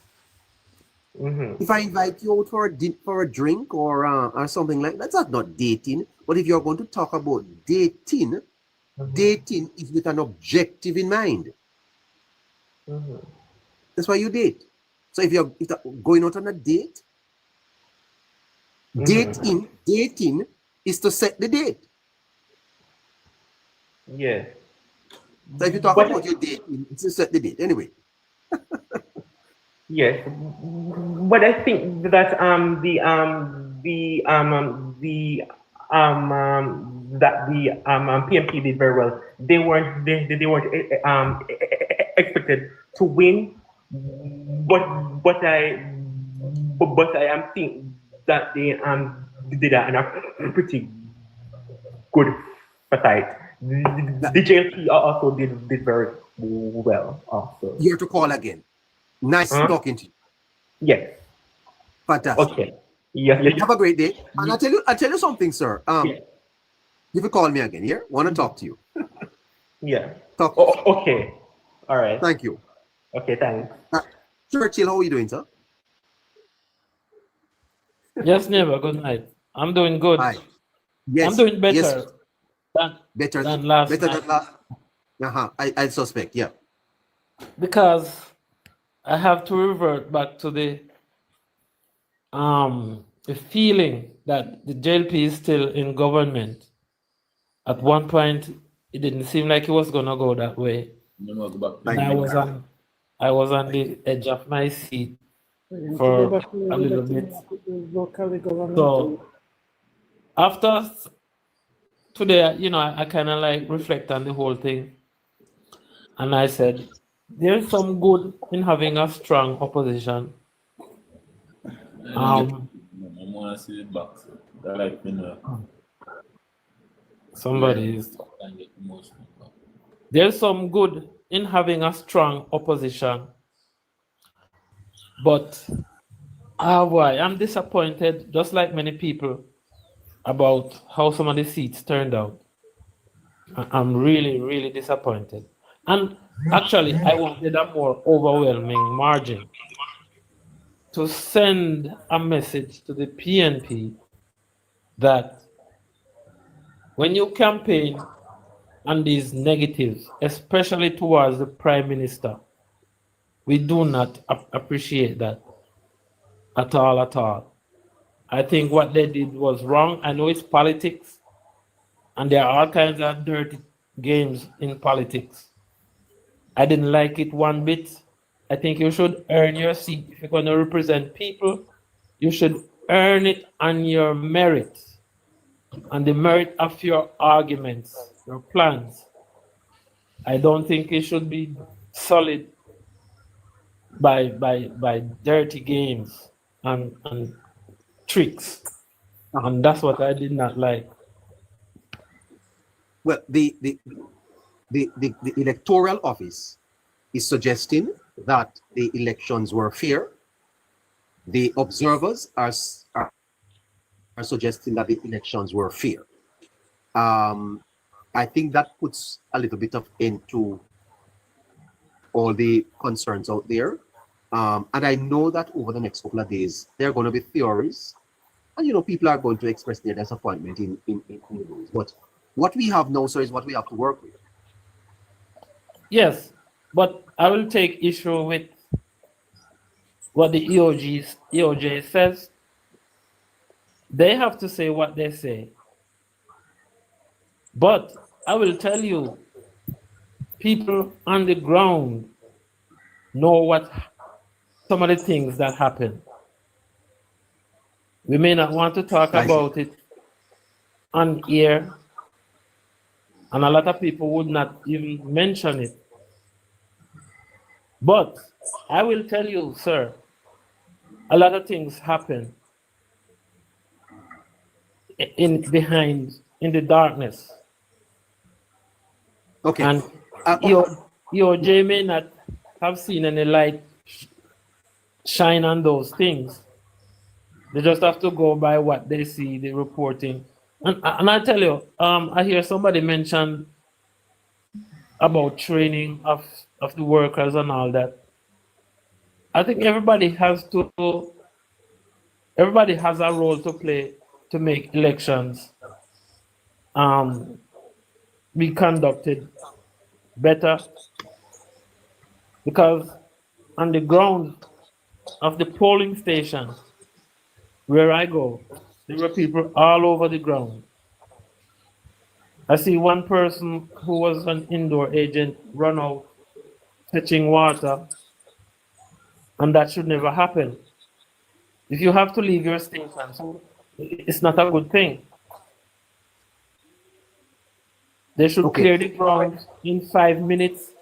If I invite you out for a drink or something like that, that's not dating. But if you're going to talk about dating, dating is with an objective in mind. That's why you date. So if you're going out on a date, dating is to set the date. Yeah. So if you talk about your dating, it's to set the date. Anyway. Yes, but I think that PMP did very well. They weren't expected to win, but I am think that they did that in a pretty good fight. The JLP also did very well also. You have to call again. Nice talking to you. Yes. Fantastic. Okay. Yeah. Have a great day. And I'll tell you something, sir. You can call me again here. Want to talk to you. Yeah. Talk. Okay. All right. Thank you. Okay, thanks. Churchill, how are you doing, sir? Yes, neighbor, good night. I'm doing good. Hi. Yes. I'm doing better Yes. than last better night. than last. I suspect, yeah. Because I have to revert back to the feeling that the JLP is still in government. At one point, it didn't seem like it was gonna go that way. And I was on the edge of my seat for a little bit. So after today, you know, I kind of like reflect on the whole thing, and I said, there's some good in having a strong opposition. There's some good in having a strong opposition, but boy, I'm disappointed, just like many people, about how some of the seats turned out. I'm really, really disappointed. And actually, I wanted a more overwhelming margin to send a message to the PNP that when you campaign on these negatives, especially towards the Prime Minister, we do not appreciate that at all. I think what they did was wrong. I know it's politics, and there are all kinds of dirty games in politics. I didn't like it one bit. I think you should earn your seat. If you're going to represent people, you should earn it on your merit, on the merit of your arguments, your plans. I don't think it should be solid by dirty games and tricks. And that's what I did not like. Well, the electoral office is suggesting that the elections were fair. The observers are suggesting that the elections were fair. I think that puts a little bit of end to all the concerns out there. And I know that over the next couple of days, there are going to be theories, and people are going to express their disappointment in those. But what we have now, sir, is what we have to work with. Yes, but I will take issue with what the EOJ says. They have to say what they say. But I will tell you, people on the ground know what some of the things that happen. We may not want to talk about it on air, and a lot of people would not even mention it. But I will tell you, sir, a lot of things happen in the darkness. Okay. And EOJ may not have seen any light shine on those things. They just have to go by what they see, the reporting. And I tell you, I hear somebody mention about training of the workers and all that. I think everybody has a role to play to make elections be conducted better, because on the ground of the polling station where I go, there were people all over the ground. I see one person who was an indoor agent run out fetching water, and that should never happen. If you have to leave your station, so it's not a good thing. They should clear the ground in 5 minutes.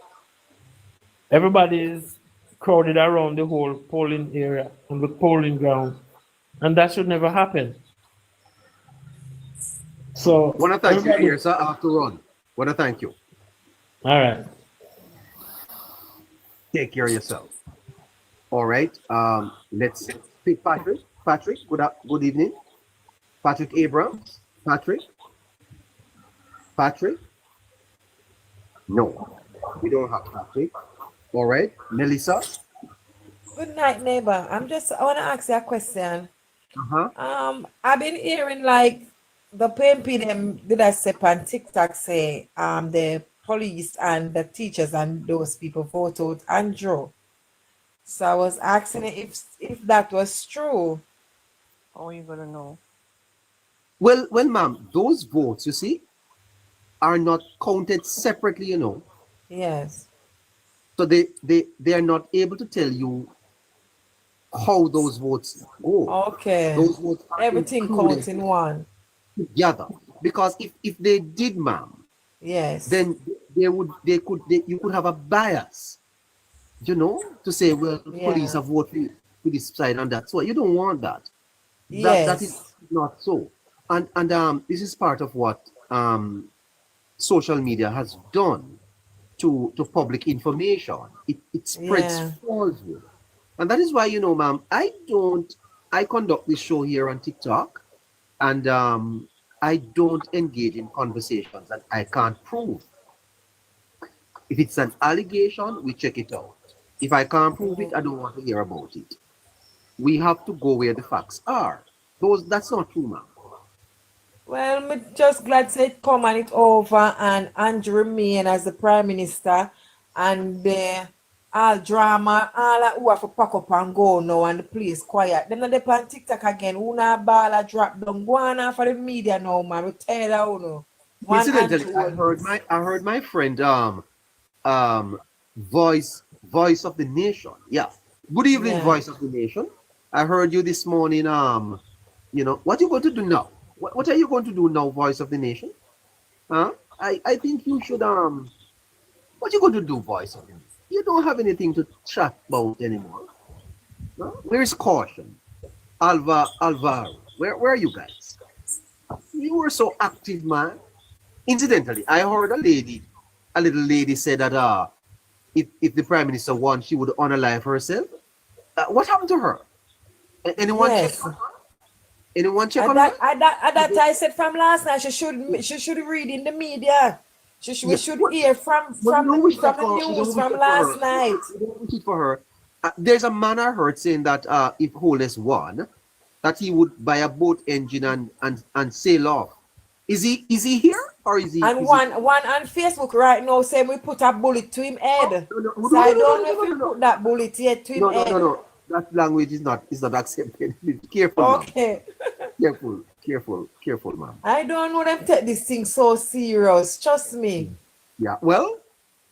Everybody is crowded around the whole polling area and the polling ground, and that should never happen. So, I want to thank you here, sir. I have to run. I want to thank you. All right. Take care of yourself. All right. Let's pick Patrick. Patrick, good evening. Patrick Abrams. Patrick. No, we don't have Patrick. All right. Melissa. Good night, neighbor. I want to ask you a question. I've been hearing like the PNP them did I say on TikTok say the police and the teachers and those people vote out Andrew. So I was asking if that was true. How are you gonna know? Well, ma'am, those votes, you see, are not counted separately, Yes. So they are not able to tell you how those votes go. Okay. Those votes are Everything counts in one. together. Because if they did, ma'am, Yes. then you could have a bias, to say, well, the police have voted for this side and that. So you don't want that. That is not so. And this is part of what social media has done to public information. It spreads falsehood. And that is why, ma'am, I conduct this show here on TikTok, and I don't engage in conversations that I can't prove. If it's an allegation, we check it out. If I can't prove it, I don't want to hear about it. We have to go where the facts are. That's not true, ma'am. Well, I'm just glad to come and it over and Andrew remain as the Prime Minister, and all drama, all that who have to pack up and go now and the place quiet. Then they on TikTok again, una ball a drop down, go on for the media now, man. We tell you, Incidentally, I heard my friend Voice of the Nation. Yeah. Good evening, Voice of the Nation. I heard you this morning. What are you going to do now? What are you going to do now, Voice of the Nation? I think you should what are you going to do, Voice of the Nation? You don't have anything to chat about anymore. No? Where's Caution? Alvaro, where are you guys? You were so active, man. Incidentally, I heard a little lady said that if the Prime Minister won, she would unalive herself. What happened to her? Anyone check on her? Anyone check And on that, her? that I said from last night, she should read in the media. We Yeah, should well, hear from we don't wish that the for, we news don't wish from that for last her. night. We don't wish it for her. There's a man I heard saying that if Holness won, that he would buy a boat engine and sail off. Is he here or is he? And Is one on Facebook right now saying we put a bullet to him head. No, So I don't know if we put that bullet yet to him no, head. no. That language is not accepted. Careful, ma'am. Okay. Careful, ma'am. I don't know them take this thing so serious. Trust me. Yeah. Well,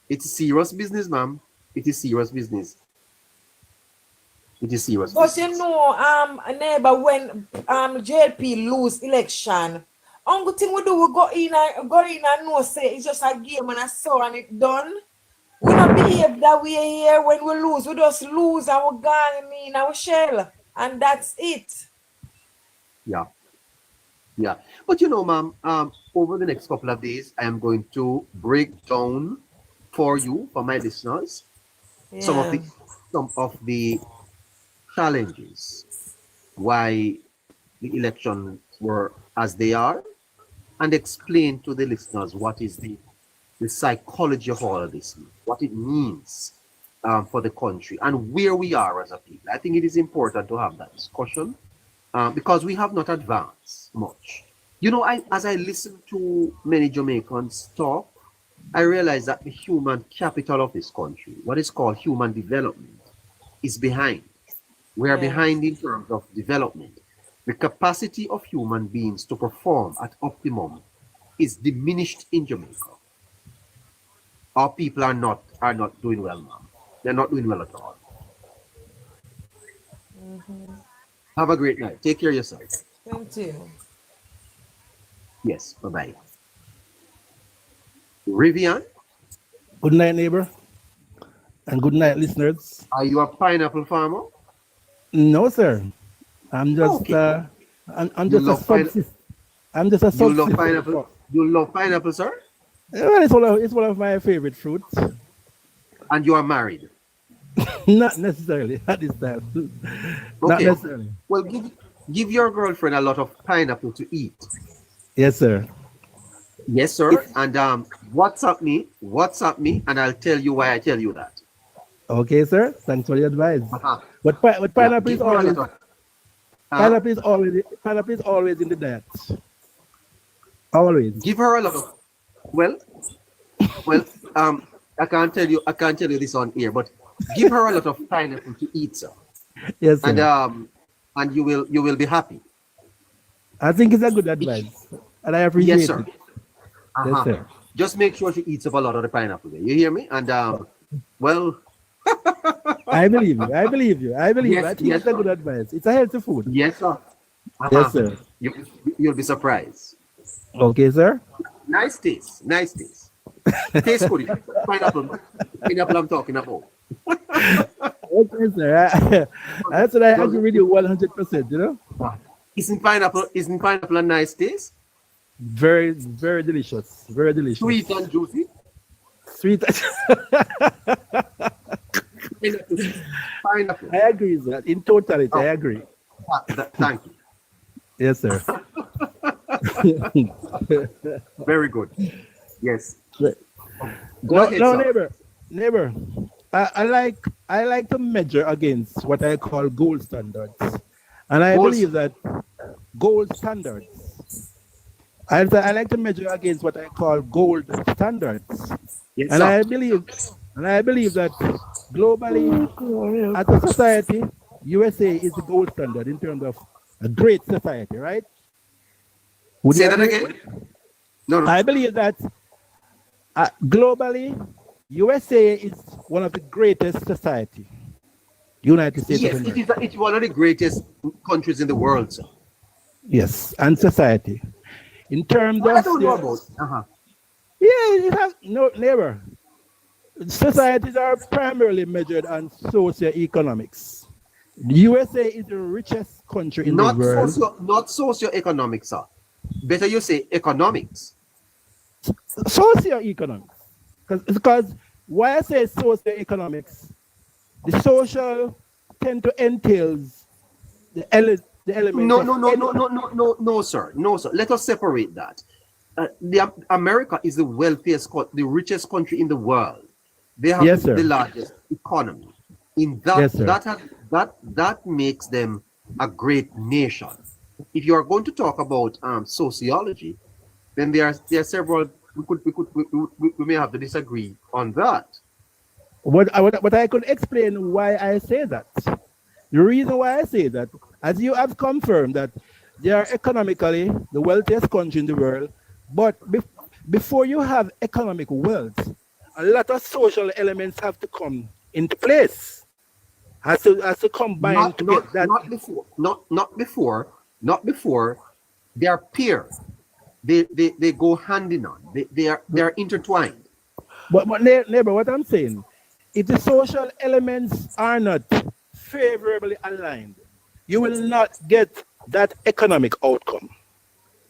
it's serious business, ma'am. It is serious business. It is serious. But business. you know, neighbor, when JLP lose election, only thing we do, we go in and know say it's just a game and a so and it done. We don't behave that way here when we lose. We just lose and we're gone in our shell. And that's it. Yeah. But you know, ma'am, over the next couple of days, I am going to break down for you, for my listeners, some of the challenges why the elections were as they are, and explain to the listeners what is the psychology of all of this, what it means for the country and where we are as a people. I think it is important to have that discussion because we have not advanced much. You know, as I listen to many Jamaicans talk, I realize that the human capital of this country, what is called human development, is behind. We are behind in terms of development. The capacity of human beings to perform at optimum is diminished in Jamaica. Our people are not doing well, ma'am. They're not doing well at all. Have a great night. Take care of yourself. Thank you. Yes, bye-bye. Rivian, Good night, neighbor. And good night, listeners. are you a pineapple farmer? No, sir. I'm just Okay. I'm You just a love pine- subsist. I'm just a You love subsistence. pineapple? You love pineapple, sir? Well, it's one of my favorite fruits. And you are married? Not necessarily at this time. Not Okay. necessarily. Well, give your girlfriend a lot of pineapple to eat. Yes, sir. Yes, sir. And WhatsApp me, and I'll tell you why I tell you that. Okay, sir. Thanks for the advice. Uh-huh. But pineapple is Give her a always lot of- pineapple is always in the diet. Always. Give her a lot of well, I can't tell you this on air, but give her a lot of pineapple to eat, sir. Yes, sir. And you will be happy. I think it's a good advice, and I appreciate Yes, sir. it. Uh-huh. Yes, sir. Just make sure she eats up a lot of the pineapple there. You hear me? And well, I believe you. I believe you. I Yes, think yes, it's a sir. good advice. It's a healthy food. yes, sir. Uh-huh. Yes, sir. You'll be surprised. Okay, sir. Nice taste. Taste good. Pineapple I'm talking about. Okay, sir. That's what I agree with you 100%. You know, Isn't pineapple a nice taste? very, very delicious. Very delicious. Sweet and juicy. Sweet. Pineapple. I agree with that. In totality, I agree. Thank you. Yes, sir. Very good. Yes. Go No, ahead, no, sir. neighbor. I like to measure against what I call gold standards, and I Gold- believe that gold standards. I like to measure against what I call gold standards, Yes, and sir. I believe that globally, as a society, USA is the gold standard in terms of a great society, right? Would Say you that agree? again. No. I believe that globally, USA is one of the greatest society. United States Yes, of it America. is. It's one of the greatest countries in the world, sir. Yes, and society. In terms I of don't know about. Uh-huh. yeah, it has no neighbor. Societies are primarily measured on socioeconomics. The USA is the richest country in Not the world. not socioeconomics, sir. Better you say economics. Socioeconomics. Because why I say socioeconomics, the social tend to entails the the elements No, of no, no, no, no, no, no, no, sir. No, sir. Let us separate that. America is the wealthiest, the richest country in the world. They have Yes, sir. the largest economy. In that, Yes, sir. that makes them a great nation. If you are going to talk about sociology, then there are several. We may have to disagree on that. But I could explain why I say that. The reason why I say that, as you have confirmed that they are economically the wealthiest country in the world, but before you have economic wealth, a lot of social elements have to come into place. Has to combine to get that. Not before. They are peers. They go hand in hand. They are intertwined. But neighbor, what I'm saying, if the social elements are not favorably aligned, you will not get that economic outcome.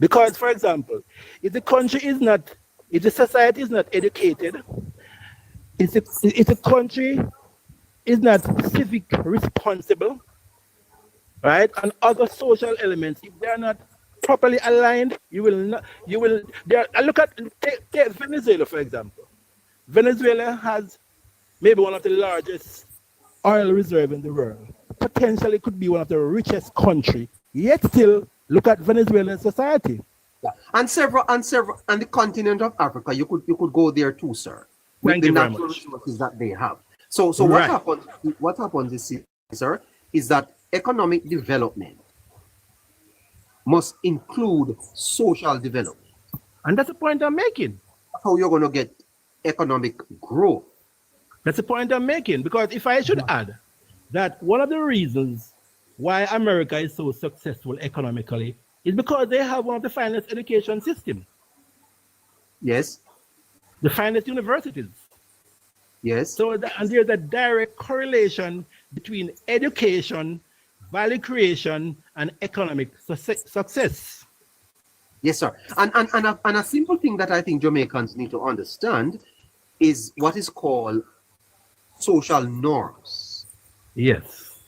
Because, for example, if the society is not educated, if the country is not civic responsible, right, and other social elements, if they are not properly aligned, take Venezuela, for example. Venezuela has maybe one of the largest oil reserve in the world. Potentially could be one of the richest country. Yet still, look at Venezuelan society. Yeah. And the continent of Africa, you could go there too, sir. With Thank the you very natural much. resources that they have. So Right. what happens is, sir, is that economic development must include social development. And that's the point I'm making. That's how you're going to get economic growth. That's the point I'm making. Because if I should add that one of the reasons why America is so successful economically is because they have one of the finest education systems, Yes. the finest universities. Yes. So and there's a direct correlation between education, value creation, and economic success. Yes, sir. And a simple thing that I think Jamaicans need to understand is what is called social norms. Yes.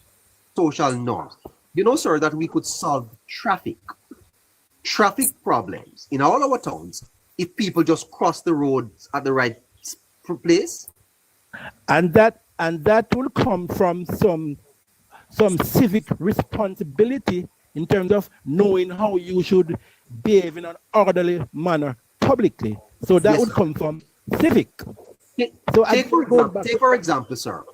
Social norms. You know, sir, that we could solve traffic problems in all our towns if people just cross the roads at the right place. And that will come from some civic responsibility in terms of knowing how you should behave in an orderly manner publicly. So that Yes, would sir. come from civic. Take for example, sir,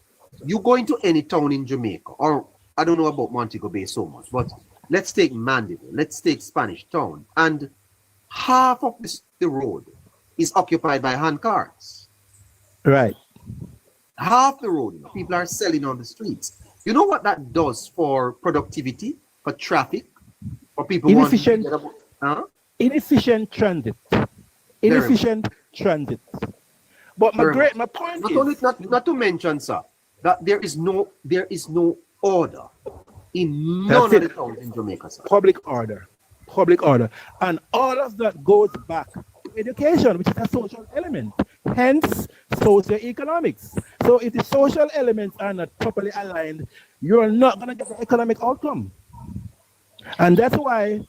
you go into any town in Jamaica, or I don't know about Montego Bay so much, but let's take Mandeville, let's take Spanish Town, and half of the road is occupied by handcarts. Right. Half the road, people are selling on the streets. You know what that does for productivity, for traffic, for people Inefficient. Inefficient transit. Inefficient transit. But my point is not to mention, sir, that there is no order in none of the towns in Jamaica, sir. public order. And all of that goes back to education, which is a social element, hence socioeconomics. So if the social elements are not properly aligned, you're not going to get the economic outcome. And that's why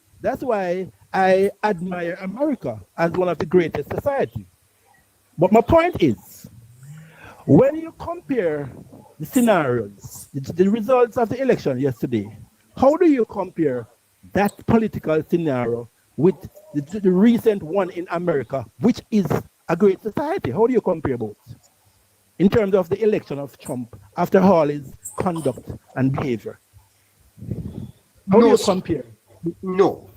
I admire America as one of the greatest societies. But my point is, when you compare the scenarios, the results of the election yesterday, how do you compare that political scenario with the recent one in America, which is a great society? How do you compare both in terms of the election of Trump after all his conduct and behavior? How do you compare? No.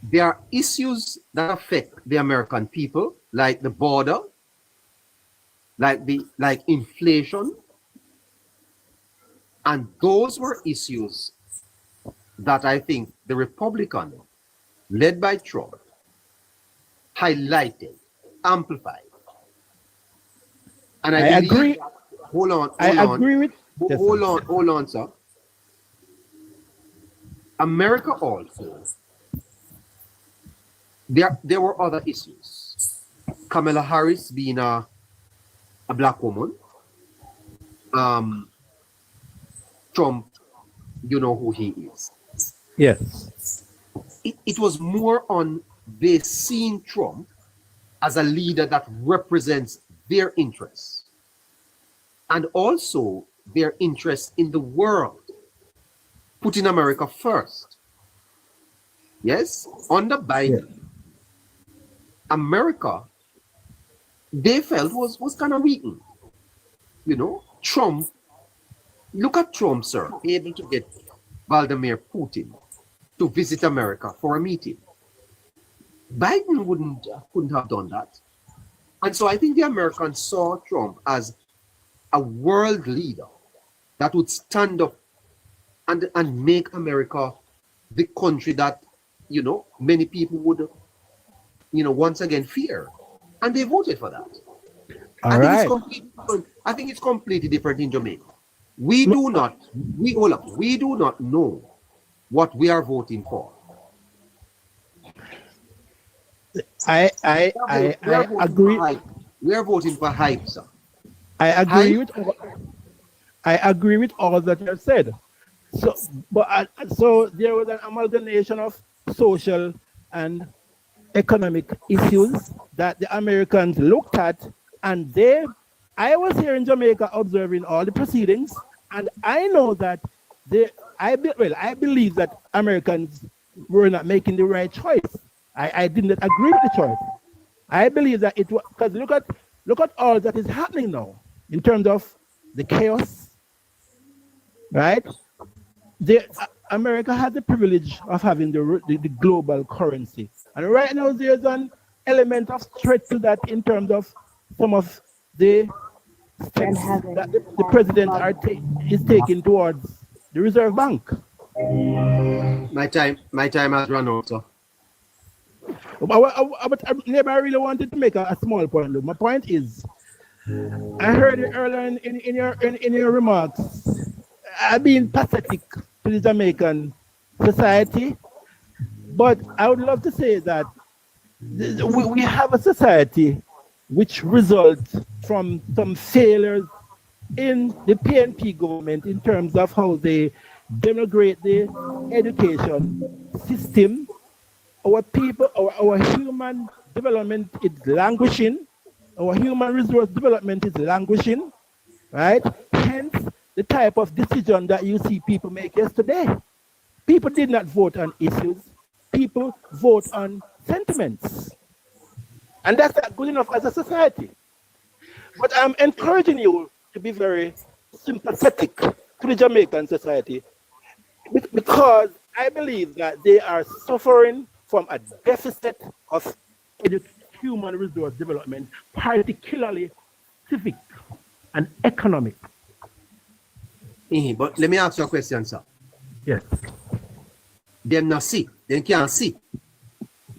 There are issues that affect the American people, like the border, like inflation, and those were issues that I think the Republican, led by Trump, highlighted, amplified. And I agree. Hold on. Agree with. Hold on, sir. America also. There were other issues. Kamala Harris being a black woman. Trump, you know who he is. Yes. It was more on they seeing Trump as a leader that represents their interests and also their interest in the world, putting America first. Yes, under Biden, America, they felt was kind of weakened. You know, Trump, look at Trump, sir, able to get Vladimir Putin to visit America for a meeting. Biden couldn't have done that. And so I think the Americans saw Trump as a world leader that would stand up and make America the country that, you know, many people would, you know, once again fear. And they voted for that. I think it's completely different in Jamaica. We do not know what we are voting for. I agree. We are voting for hype, sir. I agree with all that you have said. So there was an amalgamation of social and economic issues that the Americans looked at, and I was here in Jamaica observing all the proceedings, and I know that I believe that Americans were not making the right choice. I did not agree with the choice. I believe that it was, because look at all that is happening now in terms of the chaos, right? America has the privilege of having the global currency. And right now there's an element of threat to that in terms of some of the steps that the president is taking towards the Reserve Bank. My time has run out, sir. But I really wanted to make a small point. Look, my point is, I heard it earlier in your remarks. I've been pathetic to the Jamaican society, but I would love to say that we have a society which results from some failures in the PNP government in terms of how they denigrate the education system. Our people, our human development is languishing. Our human resource development is languishing, right? Hence, the type of decision that you see people make yesterday. People did not vote on issues. People vote on sentiments. And that's not good enough as a society. But I'm encouraging you to be very sympathetic to the Jamaican society, because I believe that they are suffering from a deficit of human resource development, particularly civic and economic. But let me ask you a question, sir. Yes. Them not see. They can't see.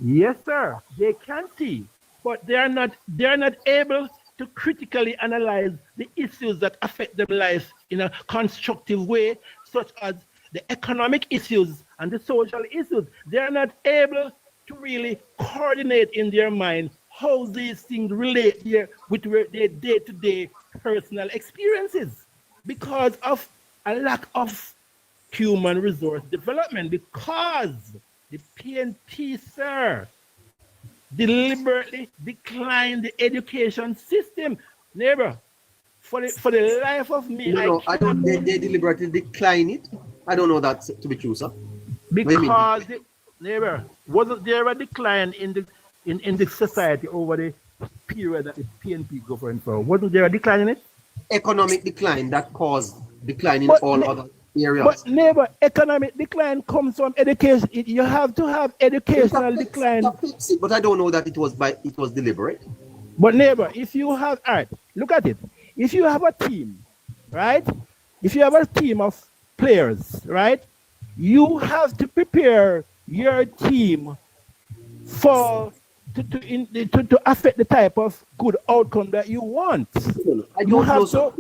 Yes, sir. They can see, but they are not able to critically analyze the issues that affect their life in a constructive way, such as the economic issues and the social issues. They are not able to really coordinate in their mind how these things relate here with their day-to-day personal experiences, because of a lack of human resource development, because the PNP, sir, deliberately declined the education system. Neighbor, for the life of me, I don't. They deliberately decline it. I don't know that to be true, sir. Because neighbor, wasn't there a decline in the society over the period that the PNP governed for? Wasn't there a decline in it? Economic decline that caused decline in all other areas. But neighbor, economic decline comes from education. You have to have educational decline. But I don't know that it was deliberate. But neighbor, if you have, all right, look at it. If you have a team, right? If you have a team of players, right? You have to prepare your team to affect the type of good outcome that you want. I don't know, so.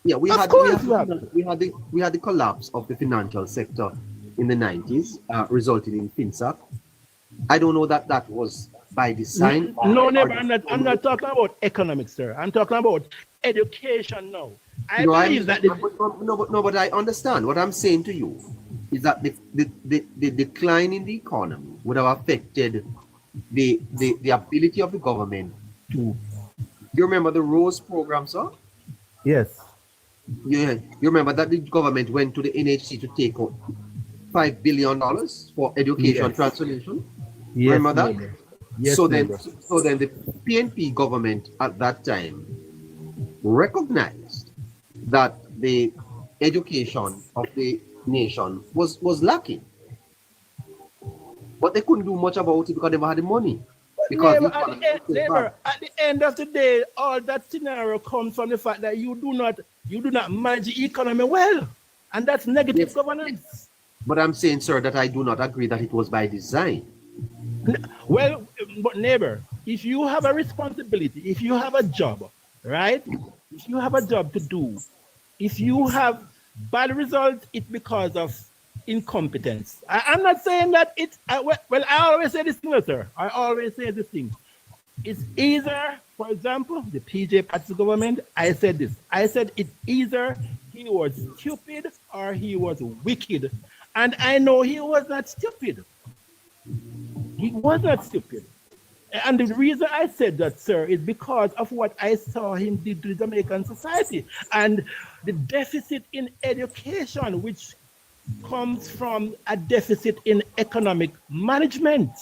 Yeah, we had the collapse of the financial sector in the 90s, resulting in FinSAC. I don't know that was by design. No, never. I'm not talking about economics, sir. I'm talking about education now. But I understand. What I'm saying to you is that the decline in the economy would have affected the ability of the government to. You remember the Rose program, sir? Yes. Yeah, you remember that the government went to the NHC to take out $5 billion for education Yes. transformation. Yes, Remember that? neighbor. Yes, so neighbor. then the PNP government at that time recognized that the education of the nation was lacking. But they couldn't do much about it because they never had the money. Because Neighbor, at the end of the day, all that scenario comes from the fact that you do not manage the economy well, and that's negative Yes. governance. But I'm saying, sir, that I do not agree that it was by design. Well, but neighbor, if you have a responsibility, if you have a job, right? If you have a job to do, if you have bad results, it's because of incompetence. I'm not saying that it's, well, I always say this thing, sir. I always say this thing. It's either, for example, the PJ Pat's government, I said this. I said it's either he was stupid or he was wicked. And I know he was not stupid. He was not stupid. And the reason I said that, sir, is because of what I saw him do to the Jamaican society and the deficit in education, which comes from a deficit in economic management.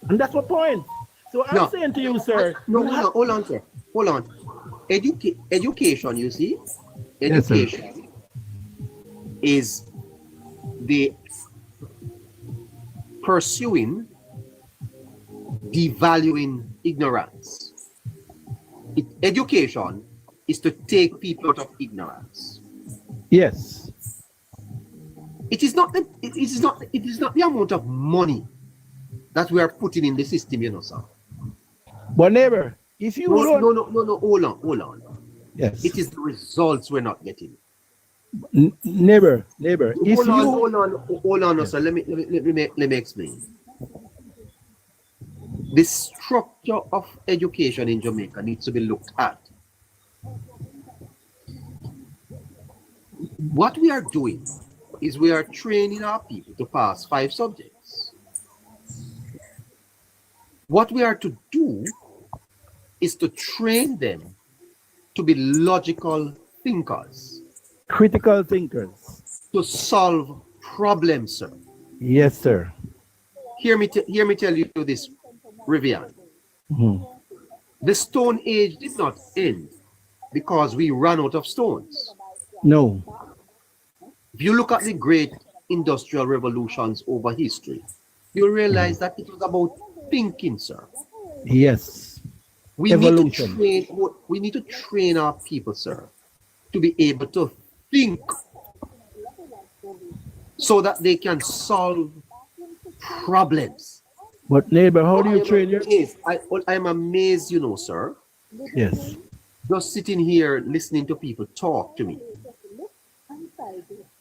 And that's my point. So I'm saying to you, sir. Hold on, sir. Hold on. Education, you see? Education is the pursuing, devaluing ignorance. Education is to take people out of ignorance. Yes. It is not the amount of money that we are putting in the system, you know, sir. But neighbor, if you no, hold on. Yes. It is the results we're not getting. Neighbor, if hold on, sir. Let me explain. The structure of education in Jamaica needs to be looked at. What we are doing is we are training our people to pass 5 subjects. What we are to do is to train them to be logical thinkers. Critical thinkers. To solve problems, sir. Yes, sir. Hear me tell you this, Rivian. The Stone Age did not end because we ran out of stones. No. If you look at the great industrial revolutions over history, you'll realize that it was about thinking, sir. Yes. We need to train our people, sir, to be able to think so that they can solve problems. But neighbor, how do you train your... I'm amazed, you know, sir. Yes. Just sitting here listening to people talk to me.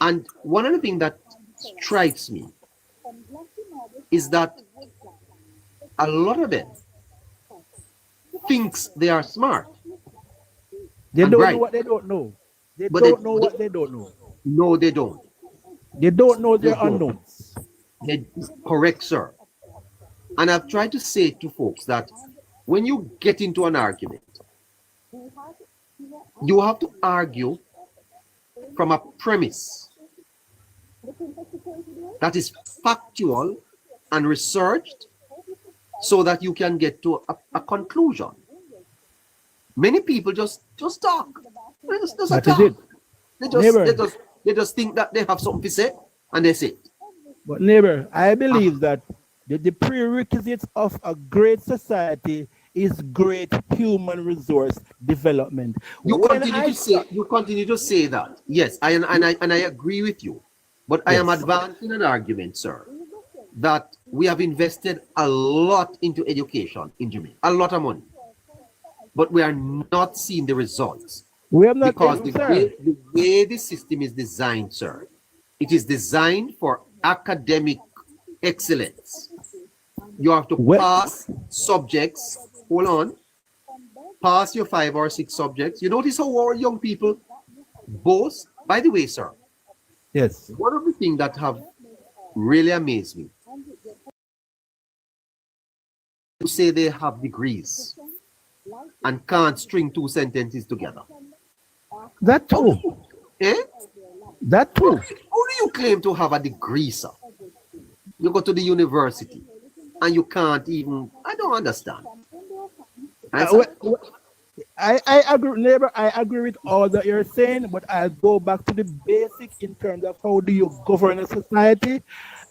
And one of the things that strikes me is that a lot of them thinks they are smart. They don't know what they don't know. They don't know what they don't know. No, they don't. They don't know their unknowns. Correct, sir. And I've tried to say to folks that when you get into an argument, you have to argue from a premise that is factual and researched so that you can get to a conclusion. Many people just talk. They just talk. They just think that they have something to say and they say it. But neighbor, I believe that the prerequisites of a great society is great human resource development. You continue to say that. Yes, I agree with you. But yes. I am advancing an argument, sir, that we have invested a lot into education in Jamaica, a lot of money. But we are not seeing the results. We have not, because the way the system is designed, sir, it is designed for academic excellence. You have to pass subjects. Hold on. Pass your 5 or 6 subjects. You notice how our young people boast? By the way, sir, Yes. One of the things that have really amazed me, to say they have degrees and can't string two sentences together. That too. Eh? That too. How do you claim to have a degree, sir? You go to the university and you can't even, I don't understand. I agree, neighbor. I agree with all that you're saying, but I'll go back to the basic in terms of how do you govern a society.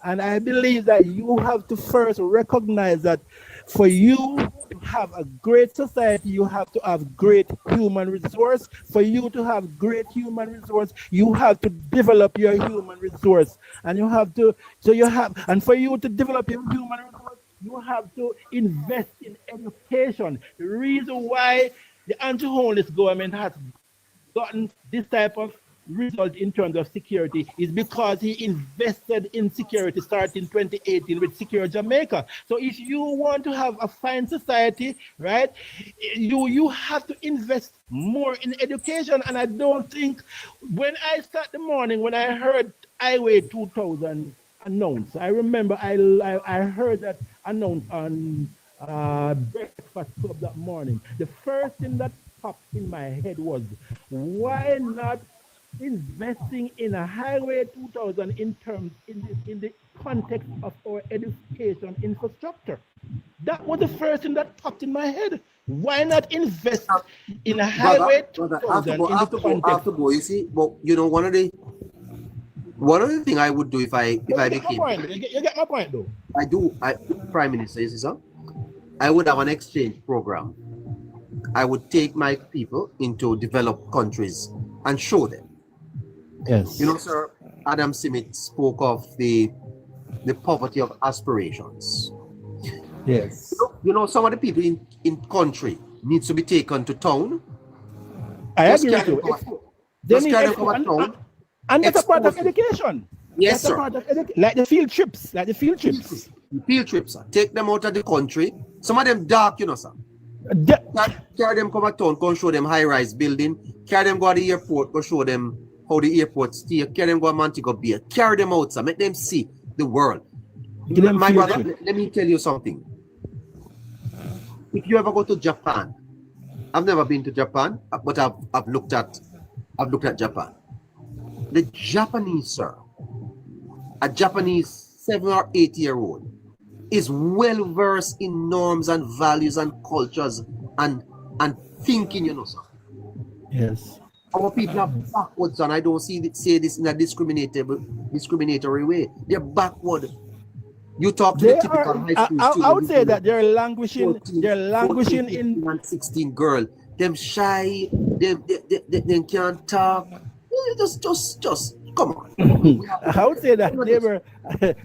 And I believe that you have to first recognize that for you to have a great society, you have to have great human resource. For you to have great human resource, you have to develop your human resource. And you have to, and for you to develop your human resource, you have to invest in education. The reason why the anti-homeless government has gotten this type of result in terms of security is because he invested in security starting 2018 with Secure Jamaica. So if you want to have a fine society, right, you have to invest more in education. And I don't think, when I start the morning, when I heard Highway 2000 announced, I remember I heard that announced on breakfast club that morning. The first thing that popped in my head was, why not investing in a Highway 2000 in the context of our education infrastructure? That was the first thing that popped in my head. Why not invest in a Highway 2000 in the context? You see, but you know, one of the things I would do if I became, you get my point though. I do. Prime Minister, you see, sir, I would have an exchange program. I would take my people into developed countries and show them. Yes. You know, sir, Adam Smith spoke of the poverty of aspirations. Yes. You know, some of the people in country needs to be taken to town. I agree with you. Just carry them come to town. And that's a part of education. Yes, that's sir. A part of like the field trips. Field trips, sir. Take them out of the country. Some of them dark, you know, sir. Carry them come to town, go show them high-rise building. Carry them go to the airport, go show them how the airport stay. Carry them go to Montego Bay. Carry them out, sir. Make them see the world. My brother, let me tell you something. If you ever go to Japan, I've never been to Japan, but I've looked at Japan. The Japanese, sir, a Japanese 7 or 8 year old is well versed in norms and values and cultures and thinking, you know, sir. Yes. Our people are backwards, and I don't say this in a discriminatory way. They're backward. You talk to the typical high school student. I would say that they're languishing. 14, they're languishing 14, in 16 girl. Them shy. They can't talk. Just come on. I would say that they were,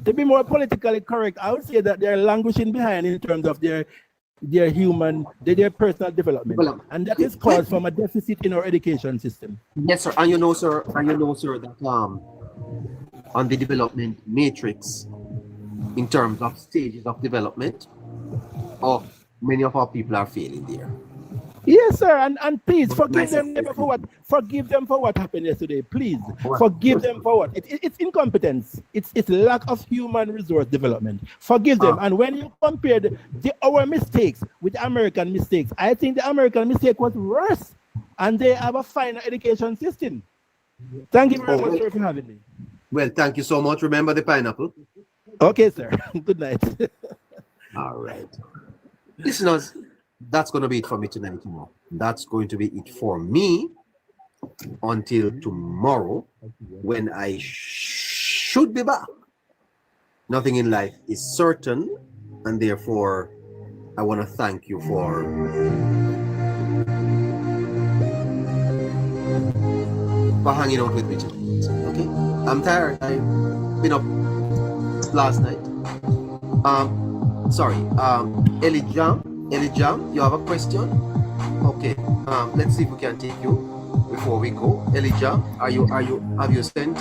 to be more politically correct, I would say that they're languishing behind in terms of their personal development. And that is caused from a deficit in our education system. Yes, sir. And you know, sir, that on the development matrix, in terms of stages of development, many of our people are failing there. Yes, sir, and please forgive them for what happened yesterday. Please forgive them for what it's incompetence. It's lack of human resource development. Forgive them. And when you compared our mistakes with American mistakes, I think the American mistake was worse, and they have a finer education system. Thank you very much, sir, for having me. Well, thank you so much. Remember the pineapple. Okay, sir. Good night. All right, listeners. That's going to be it for me tonight. That's going to be it for me until tomorrow, when I should be back. Nothing in life is certain, and therefore I want to thank you for hanging out with me tonight. Okay, I'm tired. I've been up last night. Elijah, you have a question? Okay. Let's see if we can take you before we go. Elijah, have you sent